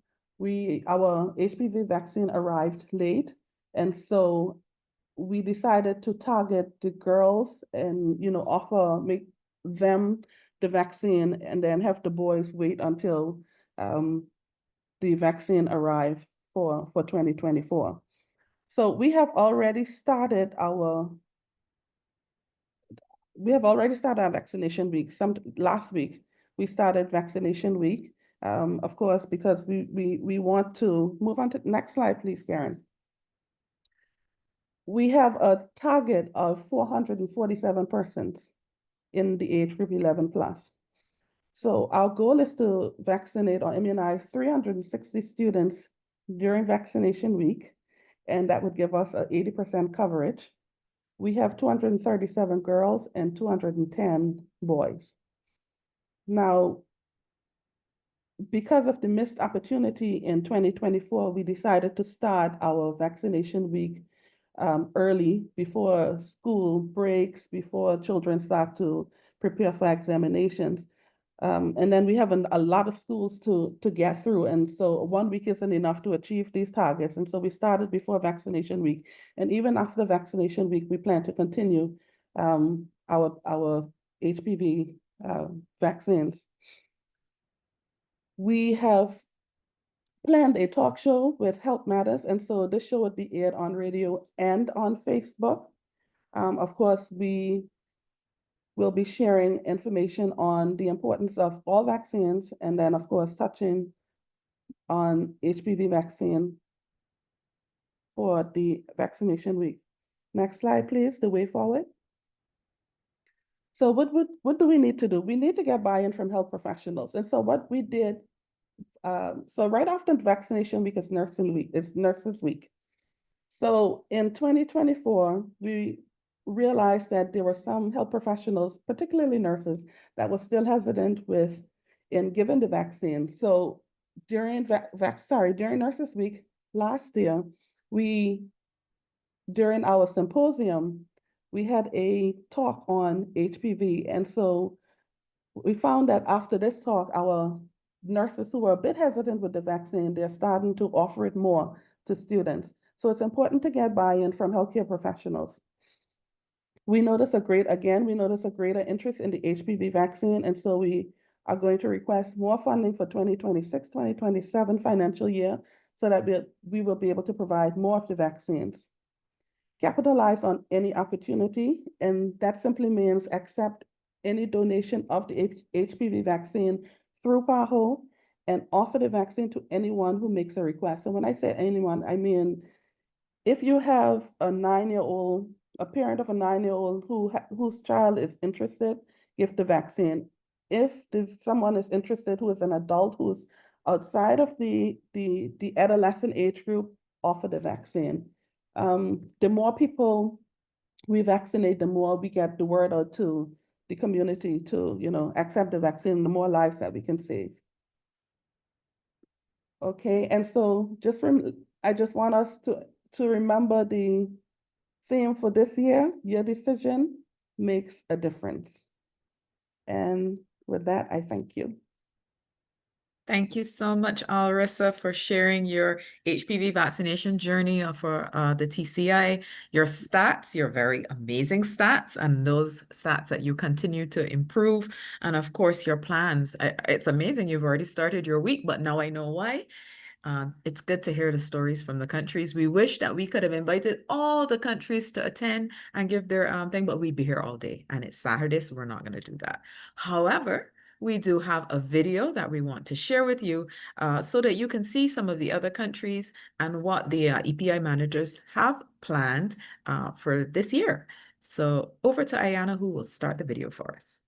our HPV vaccine arrived late, and so we decided to target the girls and, you know, them the vaccine and then have the boys wait until the vaccine arrive for 2024. So we have already started our vaccination week. Last week we started vaccination week. Of course, because we want to move on to the next slide, please, Karen. We have a target of 447 persons in the age group 11 plus. So our goal is to vaccinate or immunize 360 students during vaccination week, and that would give us an 80% coverage. We have 237 girls and 210 boys. Now, because of the missed opportunity in 2024, we decided to start our vaccination week early, before school breaks, before children start to prepare for examinations. And then we have a lot of schools to get through. And so 1 week isn't enough to achieve these targets. And so we started before vaccination week. And even after vaccination week, we plan to continue our HPV vaccines. We have planned a talk show with Health Matters. And so this show would be aired on radio and on Facebook. Of course, we will be sharing information on the importance of all vaccines, and then, of course, touching on HPV vaccine for the vaccination week. Next slide, please, the way forward. So what do we need to do? We need to get buy-in from health professionals. And so what we did, so right after vaccination week is Nurses Week. So in 2024, we realized that there were some health professionals, particularly nurses, that were still hesitant in giving the vaccine. So during Nurses Week last year, during our symposium, we had a talk on HPV. And so we found that after this talk, our nurses who were a bit hesitant with the vaccine, they're starting to offer it more to students. So it's important to get buy-in from healthcare professionals. We notice a greater interest in the HPV vaccine, and so we are going to request more funding for 2026, 2027 financial year so that we will be able to provide more of the vaccines. Capitalize on any opportunity, and that simply means accept any donation of the HPV vaccine through PAHO and offer the vaccine to anyone who makes a request. And when I say anyone, I mean if you have a parent of a 9-year-old whose child is interested, give the vaccine. If someone is interested who is an adult who's outside of the adolescent age group, offer the vaccine. The more people we vaccinate, the more we get the word out to the community to accept the vaccine, the more lives that we can save. Okay, and so I just want us to remember the theme for this year: your decision makes a difference. And with that, I thank you. Thank you so much, Alarissa, for sharing your HPV vaccination journey for the TCI, your stats, your very amazing stats, and those stats that you continue to improve, and of course, your plans. It's amazing you've already started your week, but now I know why. It's good to hear the stories from the countries. We wish that we could have invited all the countries to attend and give their thing, but we'd be here all day, and it's Saturday, so we're not going to do that. However, we do have a video that we want to share with you so that you can see some of the other countries and what the EPI managers have planned for this year. So over to Ayana, who will start the video for us.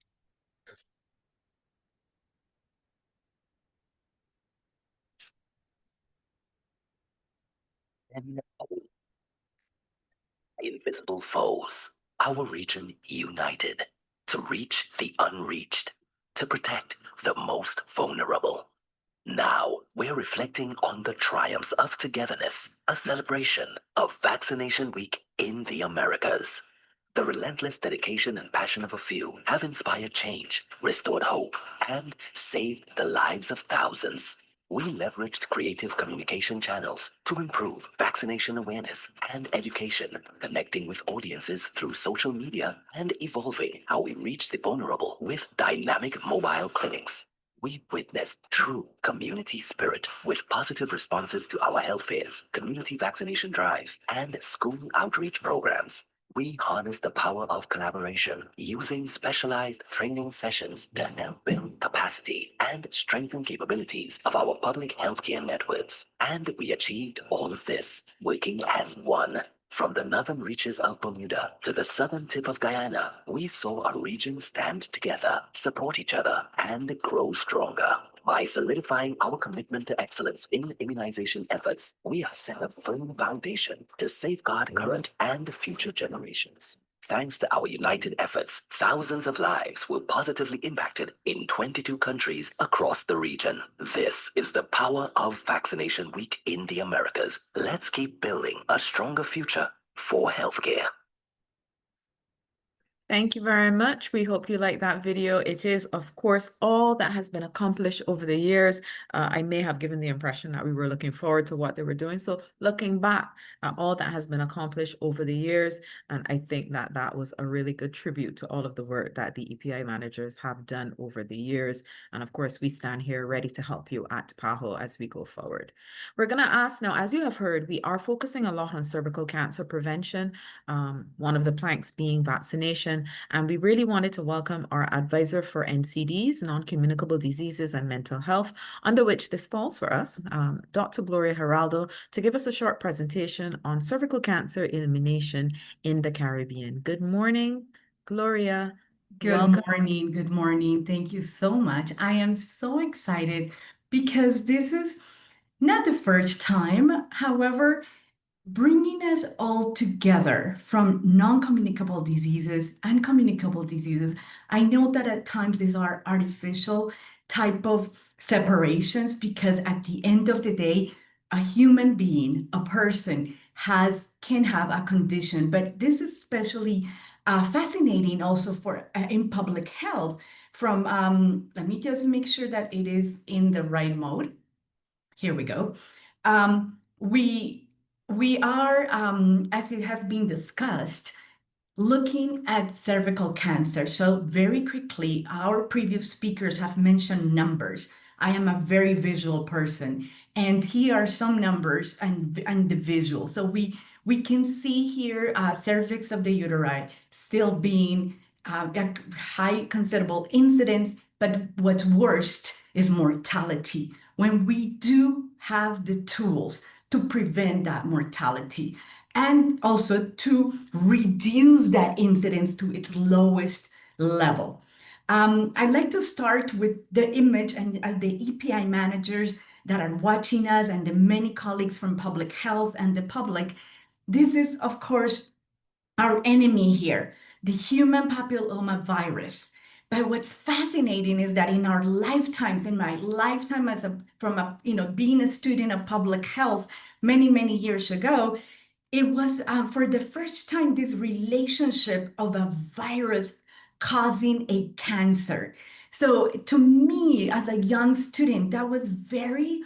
Invisible foes, our region united to reach the unreached, to protect the most vulnerable. Now we're reflecting on the triumphs of togetherness, a celebration of Vaccination Week in the Americas. The relentless dedication and passion of a few have inspired change, restored hope, and saved the lives of thousands. we leveraged creative communication channels to improve vaccination awareness and education, connecting with audiences through social media and evolving how we reach the vulnerable with dynamic mobile clinics. We witnessed true community spirit with positive responses to our health fairs, community vaccination drives, and school outreach programs. We harness the power of collaboration using specialized training sessions to help build capacity and strengthen capabilities of our public healthcare networks. And we achieved all of this working as one. From the northern reaches of Bermuda to the southern tip of Guyana, we saw our region stand together, support each other, and grow stronger. By solidifying our commitment to excellence in immunization efforts, we have set a firm foundation to safeguard current and future generations. Thanks to our united efforts, thousands of lives were positively impacted in 22 countries across the region. This is the power of Vaccination Week in the Americas. Let's keep building a stronger future for healthcare. Thank you very much. We hope you like that video. It is, of course, all that has been accomplished over the years. I may have given the impression that we were looking forward to what they were doing. So looking back at all that has been accomplished over the years, and I think that that was a really good tribute to all of the work that the EPI managers have done over the years. And of course, we stand here ready to help you at PAHO as we go forward. We're going to ask now, as you have heard, we are focusing a lot on cervical cancer prevention, one of the planks being vaccination. And we really wanted to welcome our advisor for NCDs, non-communicable diseases and mental health, under which this falls for us, Dr. Gloria Geraldo, to give us a short presentation on cervical cancer elimination in the Caribbean. Good morning, Gloria. Good morning. Good morning. Thank you so much. I am so excited because this is not the first time. However, bringing us all together from non-communicable diseases and communicable diseases. I know that at times these are artificial type of separations because at the end of the day, a human being, a person can have a condition, but this is especially fascinating also for in public health from, let me just make sure that it is in the right mode. Here we go. We are, as it has been discussed, looking at cervical cancer. So very quickly, our previous speakers have mentioned numbers. I am a very visual person, and here are some numbers and the visual. So we can see here cervix of the uteri still being a high considerable incidence, but what's worst is mortality. When we do have the tools to prevent that mortality and also to reduce that incidence to its lowest level. I'd like to start with the image and the EPI managers that are watching us and the many colleagues from public health and the public. This is, of course, our enemy here, the human papilloma virus. But what's fascinating is that in our lifetimes, in my lifetime being a student of public health many years ago, it was for the first time this relationship of a virus causing a cancer. So to me, as a young student, that was very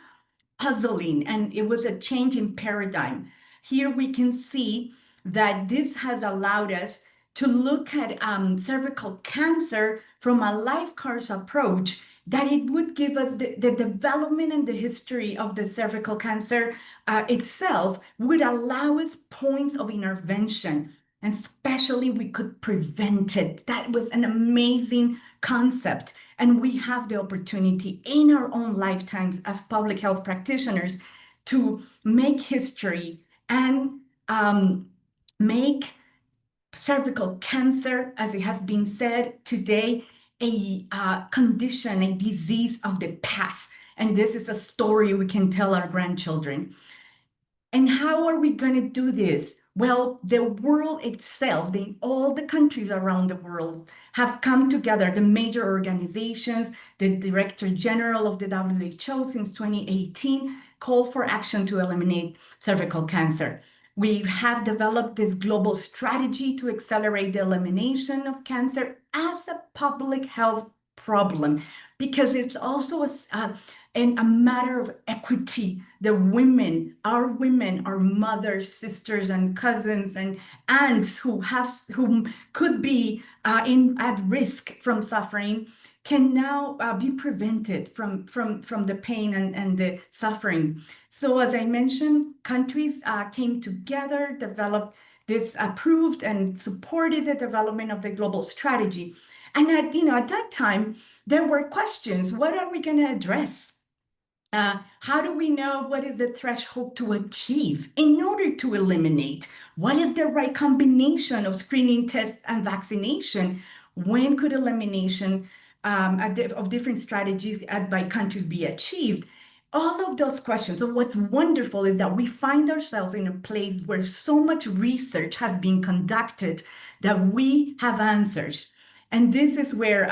puzzling, and it was a change in paradigm. Here we can see that this has allowed us to look at cervical cancer from a life course approach, that it would give us the development and the history of the cervical cancer itself would allow us points of intervention, and especially we could prevent it. That was an amazing concept. And we have the opportunity in our own lifetimes as public health practitioners to make history and make cervical cancer, as it has been said today, a condition, a disease of the past. And this is a story we can tell our grandchildren. And how are we going to do this? Well, the world itself, all the countries around the world have come together, the major organizations, the Director General of the WHO since 2018 called for action to eliminate cervical cancer. We have developed this global strategy to accelerate the elimination of cancer as a public health problem, because it's also and a matter of equity. The women, our mothers, sisters, and cousins and aunts who could be at risk from suffering, can now be prevented from the pain and the suffering. So as I mentioned, countries came together, developed this, approved and supported the development of the global strategy. And at that time, there were questions. What are we going to address? How do we know what is the threshold to achieve in order to eliminate? What is the right combination of screening, tests, and vaccination? When could elimination of different strategies by countries be achieved? All of those questions. So what's wonderful is that we find ourselves in a place where so much research has been conducted that we have answers. And this is where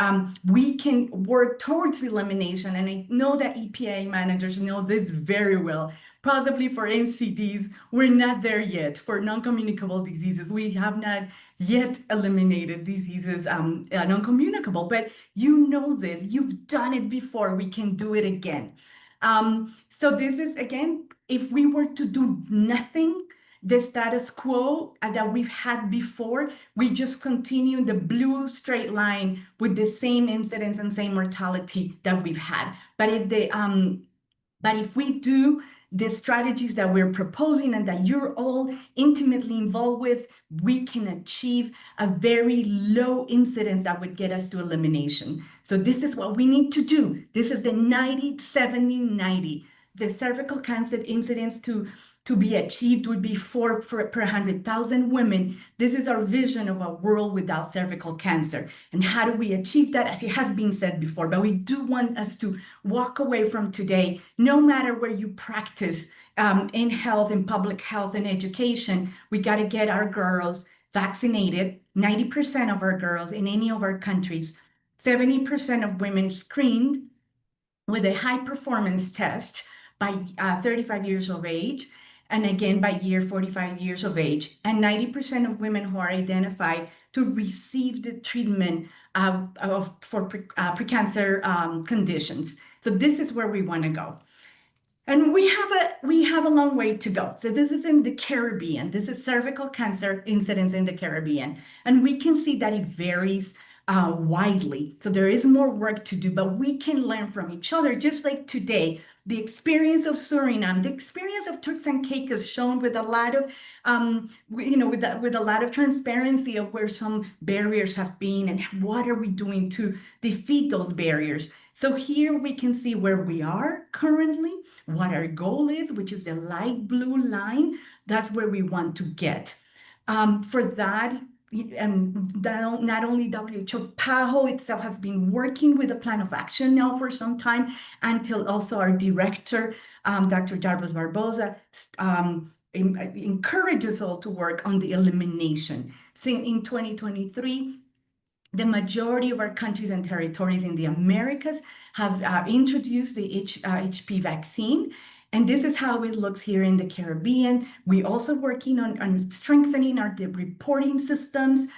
we can work towards elimination. And I know that EPA managers know this very well. Probably for NCDs, we're not there yet. For non-communicable diseases, we have not yet eliminated diseases non-communicable. But you know this, you've done it before, we can do it again. So this is, again, if we were to do nothing, the status quo that we've had before, we just continue the blue straight line with the same incidence and same mortality that we've had. But if we do the strategies that we're proposing and that you're all intimately involved with, we can achieve a very low incidence that would get us to elimination. So this is what we need to do. This is the 90, 70, 90. The cervical cancer incidence to be achieved would be 4 per 100,000 women. This is our vision of a world without cervical cancer. And how do we achieve that? As it has been said before, but we do want us to walk away from today, no matter where you practice in health, in public health and education, we got to get our girls vaccinated, 90% of our girls in any of our countries, 70% of women screened with a high performance test by 35 years of age, and again by year 45 years of age, and 90% of women who are identified to receive the treatment for precancer conditions. So this is where we want to go. And we have a long way to go. So this is in the Caribbean. This is cervical cancer incidence in the Caribbean. And we can see that it varies widely. So there is more work to do, but we can learn from each other. Just like today, the experience of Suriname, the experience of Turks and Caicos, shown with a lot of, with a lot of transparency of where some barriers have been and what are we doing to defeat those barriers. So here we can see where we are currently, what our goal is, which is the light blue line. That's where we want to get. For that, and not only WHO, PAHO itself has been working with a plan of action now for some time, until also our director, Dr. Jarbas Barbosa, encourages all to work on the elimination. So in 2023, the majority of our countries and territories in the Americas have introduced the HPV vaccine. And this is how it looks here in the Caribbean. We're also working on strengthening our reporting systems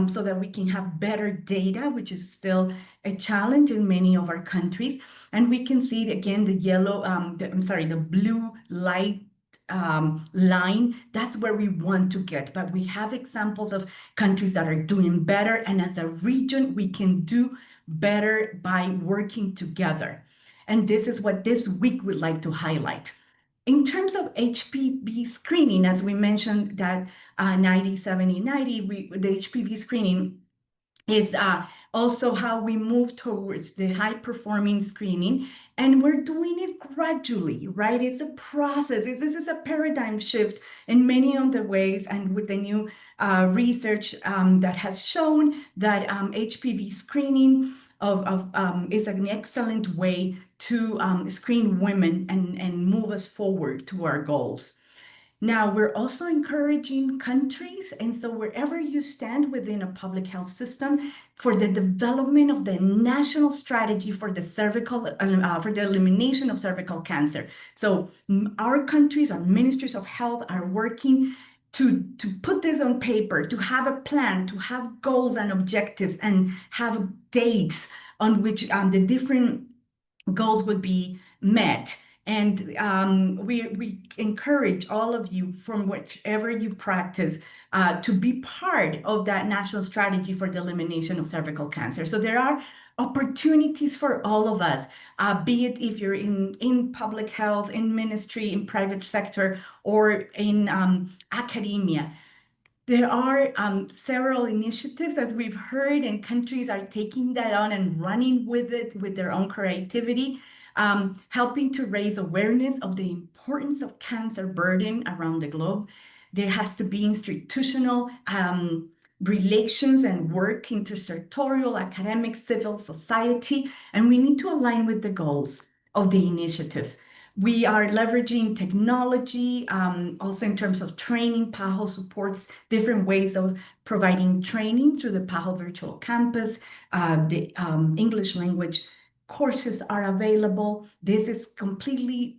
so that we can have better data, which is still a challenge in many of our countries. And we can see again the yellow, the blue light line. That's where we want to get. But we have examples of countries that are doing better. And as a region, we can do better by working together. And this is what this week we'd like to highlight. In terms of HPV screening, as we mentioned that 90, 70, 90, the HPV screening is also how we move towards the high-performing screening. And we're doing it gradually, right? It's a process. This is a paradigm shift in many of the ways, and with the new research that has shown that HPV screening is an excellent way to screen women and move us forward to our goals. Now, we're also encouraging countries, and so wherever you stand within a public health system, for the development of the national strategy for the for the elimination of cervical cancer. So our countries, our ministries of health are working to put this on paper, to have a plan, to have goals and objectives, and have dates on which the different goals would be met. And we encourage all of you from whichever you practice to be part of that national strategy for the elimination of cervical cancer. So there are opportunities for all of us, be it if you're in public health, in ministry, in private sector, or in academia. There are several initiatives, as we've heard, and countries are taking that on and running with it with their own creativity, helping to raise awareness of the importance of cancer burden around the globe. There has to be institutional relations and work, intersectorial, academic, civil society, and we need to align with the goals of the initiative. We are leveraging technology, also in terms of training. PAHO supports different ways of providing training through the PAHO Virtual Campus. The English language courses are available. This is completely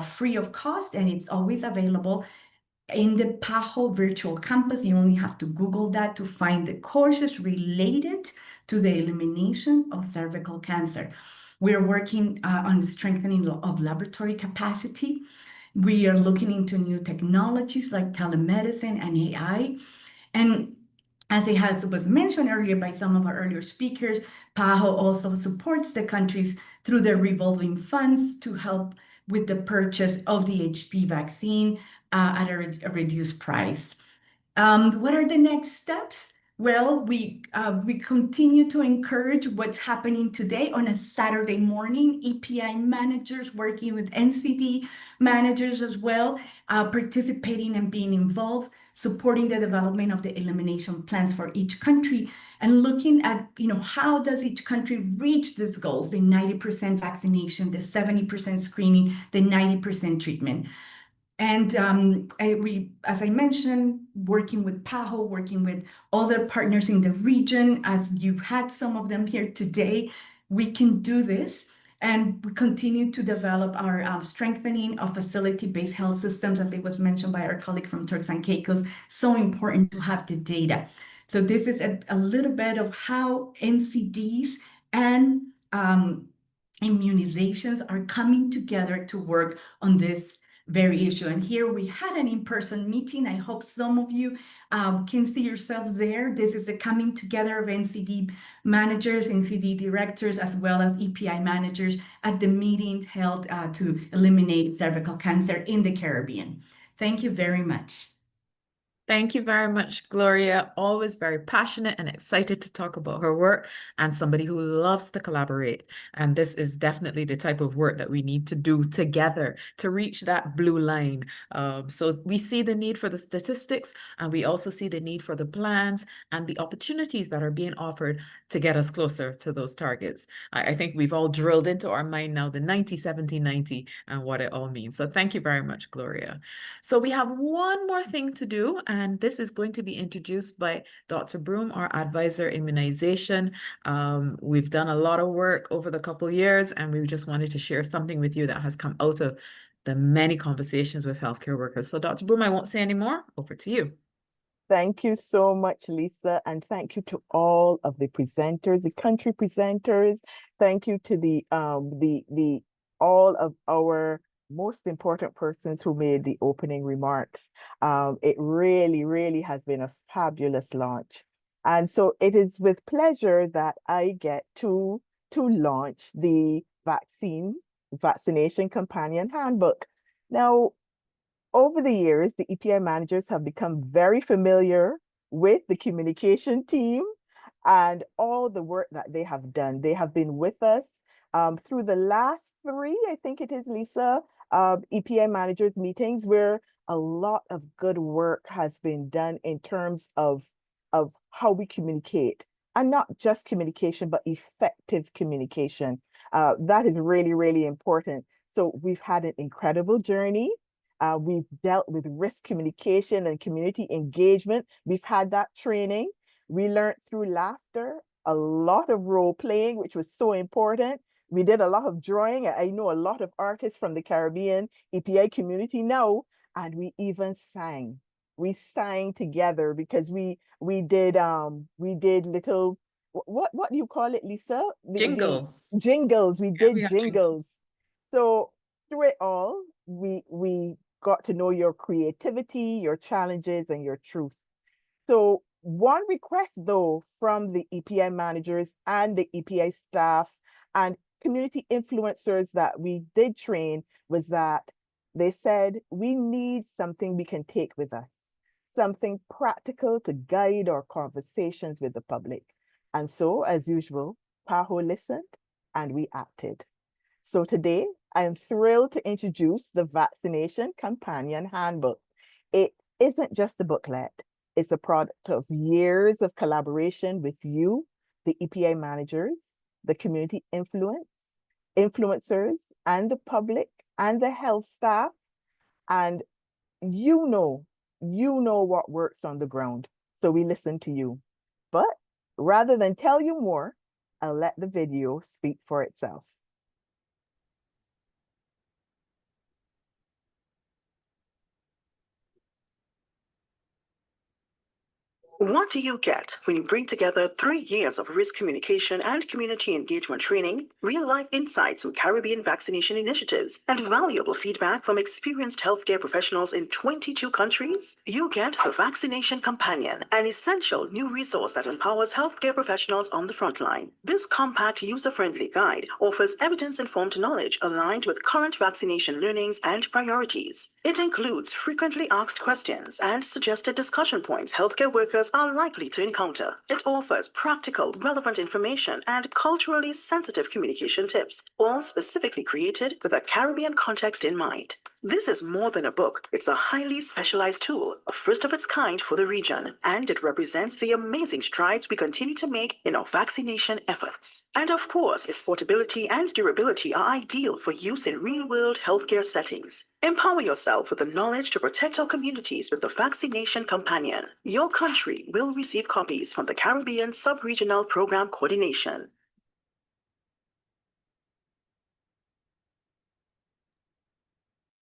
free of cost, and it's always available in the PAHO Virtual Campus. You only have to Google that to find the courses related to the elimination of cervical cancer. We're working on the strengthening of laboratory capacity. We are looking into new technologies like telemedicine and AI. And as it was mentioned earlier by some of our earlier speakers, PAHO also supports the countries through their revolving funds to help with the purchase of the HPV vaccine at a reduced price. What are the next steps? Well, we continue to encourage what's happening today on a Saturday morning. EPI managers working with NCD managers as well, participating and being involved, supporting the development of the elimination plans for each country, and looking at, how does each country reach these goals, the 90% vaccination, the 70% screening, the 90% treatment. And as I mentioned, working with PAHO, working with other partners in the region, as you've had some of them here today, we can do this. And we continue to develop our strengthening of facility-based health systems, as it was mentioned by our colleague from Turks and Caicos. So important to have the data. So this is a little bit of how NCDs and immunizations are coming together to work on this very issue. And here we had an in-person meeting. I hope some of you can see yourselves there. This is the coming together of NCD managers, NCD directors, as well as EPI managers at the meeting held to eliminate cervical cancer in the Caribbean. Thank you very much. Thank you very much, Gloria. Always very passionate and excited to talk about her work, and somebody who loves to collaborate. And this is definitely the type of work that we need to do together to reach that blue line. So we see the need for the statistics, and we also see the need for the plans and the opportunities that are being offered to get us closer to those targets. I think we've all drilled into our mind now the 90, 70, 90 and what it all means. So thank you very much, Gloria. So we have one more thing to do, and this is going to be introduced by Dr. Broom, our advisor immunization. We've done a lot of work over the couple years, and we just wanted to share something with you that has come out of the many conversations with healthcare workers. So Dr. Broom, I won't say any more. Over to you. Thank you so much, Lisa, and thank you to all of the presenters, the country presenters. Thank you to the all of our most important persons who made the opening remarks. It really, really has been a fabulous launch. And so it is with pleasure that I get to launch the Vaccination Companion Handbook. Now, over the years, the EPI managers have become very familiar with the communication team and all the work that they have done. They have been with us through the last 3, I think it is, Lisa, EPI managers meetings, where a lot of good work has been done in terms of how we communicate, and not just communication, but effective communication. That is really, really important. So we've had an incredible journey. We've dealt with risk communication and community engagement. We've had that training. We learned through laughter, a lot of role playing, which was so important. We did a lot of drawing. I know a lot of artists from the Caribbean EPI community now, and we even sang. We sang together because we did little, what do you call it, Lisa? Jingles. Jingles. We did we have jingles. So through it all, we got to know your creativity, your challenges, and your truth. So one request though from the EPI managers and the EPI staff and community influencers that we did train was that they said, we need something we can take with us, something practical to guide our conversations with the public. And so, as usual, PAHO listened and we acted. So today, I am thrilled to introduce the Vaccination Companion Handbook. It isn't just a booklet. It's a product of years of collaboration with you, the EPI managers, the community influencers, and the public, and the health staff. And you know what works on the ground. So we listen to you. But rather than tell you more, I'll let the video speak for itself. What do you get when you bring together 3 years of risk communication and community engagement training, real-life insights from Caribbean vaccination initiatives, and valuable feedback from experienced healthcare professionals in 22 countries? You get the Vaccination Companion, an essential new resource that empowers healthcare professionals on the front line. This compact, user-friendly guide offers evidence-informed knowledge aligned with current vaccination learnings and priorities. It includes frequently asked questions and suggested discussion points healthcare workers are likely to encounter. It offers practical, relevant information and culturally sensitive communication tips, all specifically created with a Caribbean context in mind. This is more than a book. It's a highly specialized tool, a first of its kind for the region, and it represents the amazing strides we continue to make in our vaccination efforts. And of course, its portability and durability are ideal for use in real-world healthcare settings. Empower yourself with the knowledge to protect our communities with the Vaccination Companion. Your country will receive copies from the Caribbean Sub-Regional Program Coordination.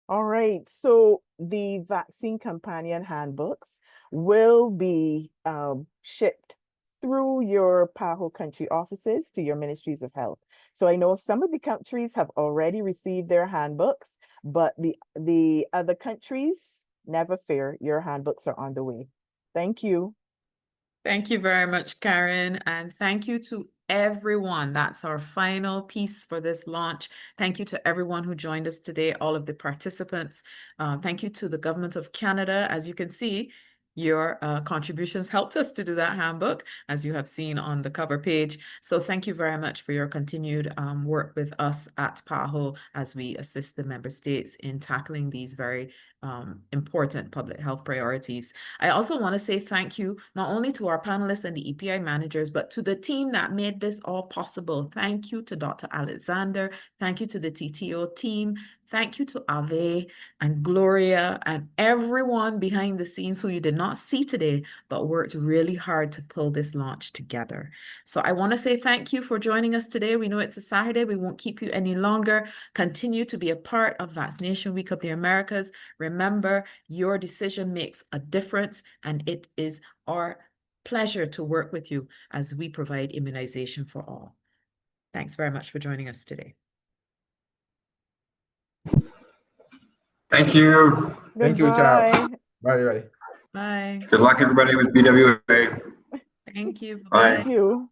All right, so the Vaccine Companion Handbooks will be shipped through your PAHO country offices to your ministries of health. So I know some of the countries have already received their handbooks, but the other countries, never fear, your handbooks are on the way. Thank you. Thank you very much, Karen. And thank you to everyone. That's our final piece for this launch. Thank you to everyone who joined us today, all of the participants. Thank you to the Government of Canada. As you can see, your contributions helped us to do that handbook, as you have seen on the cover page. So thank you very much for your continued work with us at PAHO as we assist the member states in tackling these very important public health priorities. I also want to say thank you not only to our panelists and the EPI managers, but to the team that made this all possible. Thank you to Dr. Alexander. Thank you to the TTO team. Thank you to Ave and Gloria and everyone behind the scenes who you did not see today, but worked really hard to pull this launch together. So I want to say thank you for joining us today. We know it's a Saturday. We won't keep you any longer. Continue to be a part of Vaccination Week of the Americas. Remember, your decision makes a difference, and it is our pleasure to work with you as we provide immunization for all. Thanks very much for joining us today. Thank you. Thank you, ciao. Bye. Bye. Good luck, everybody, with BWA. Thank you. Bye. Thank you.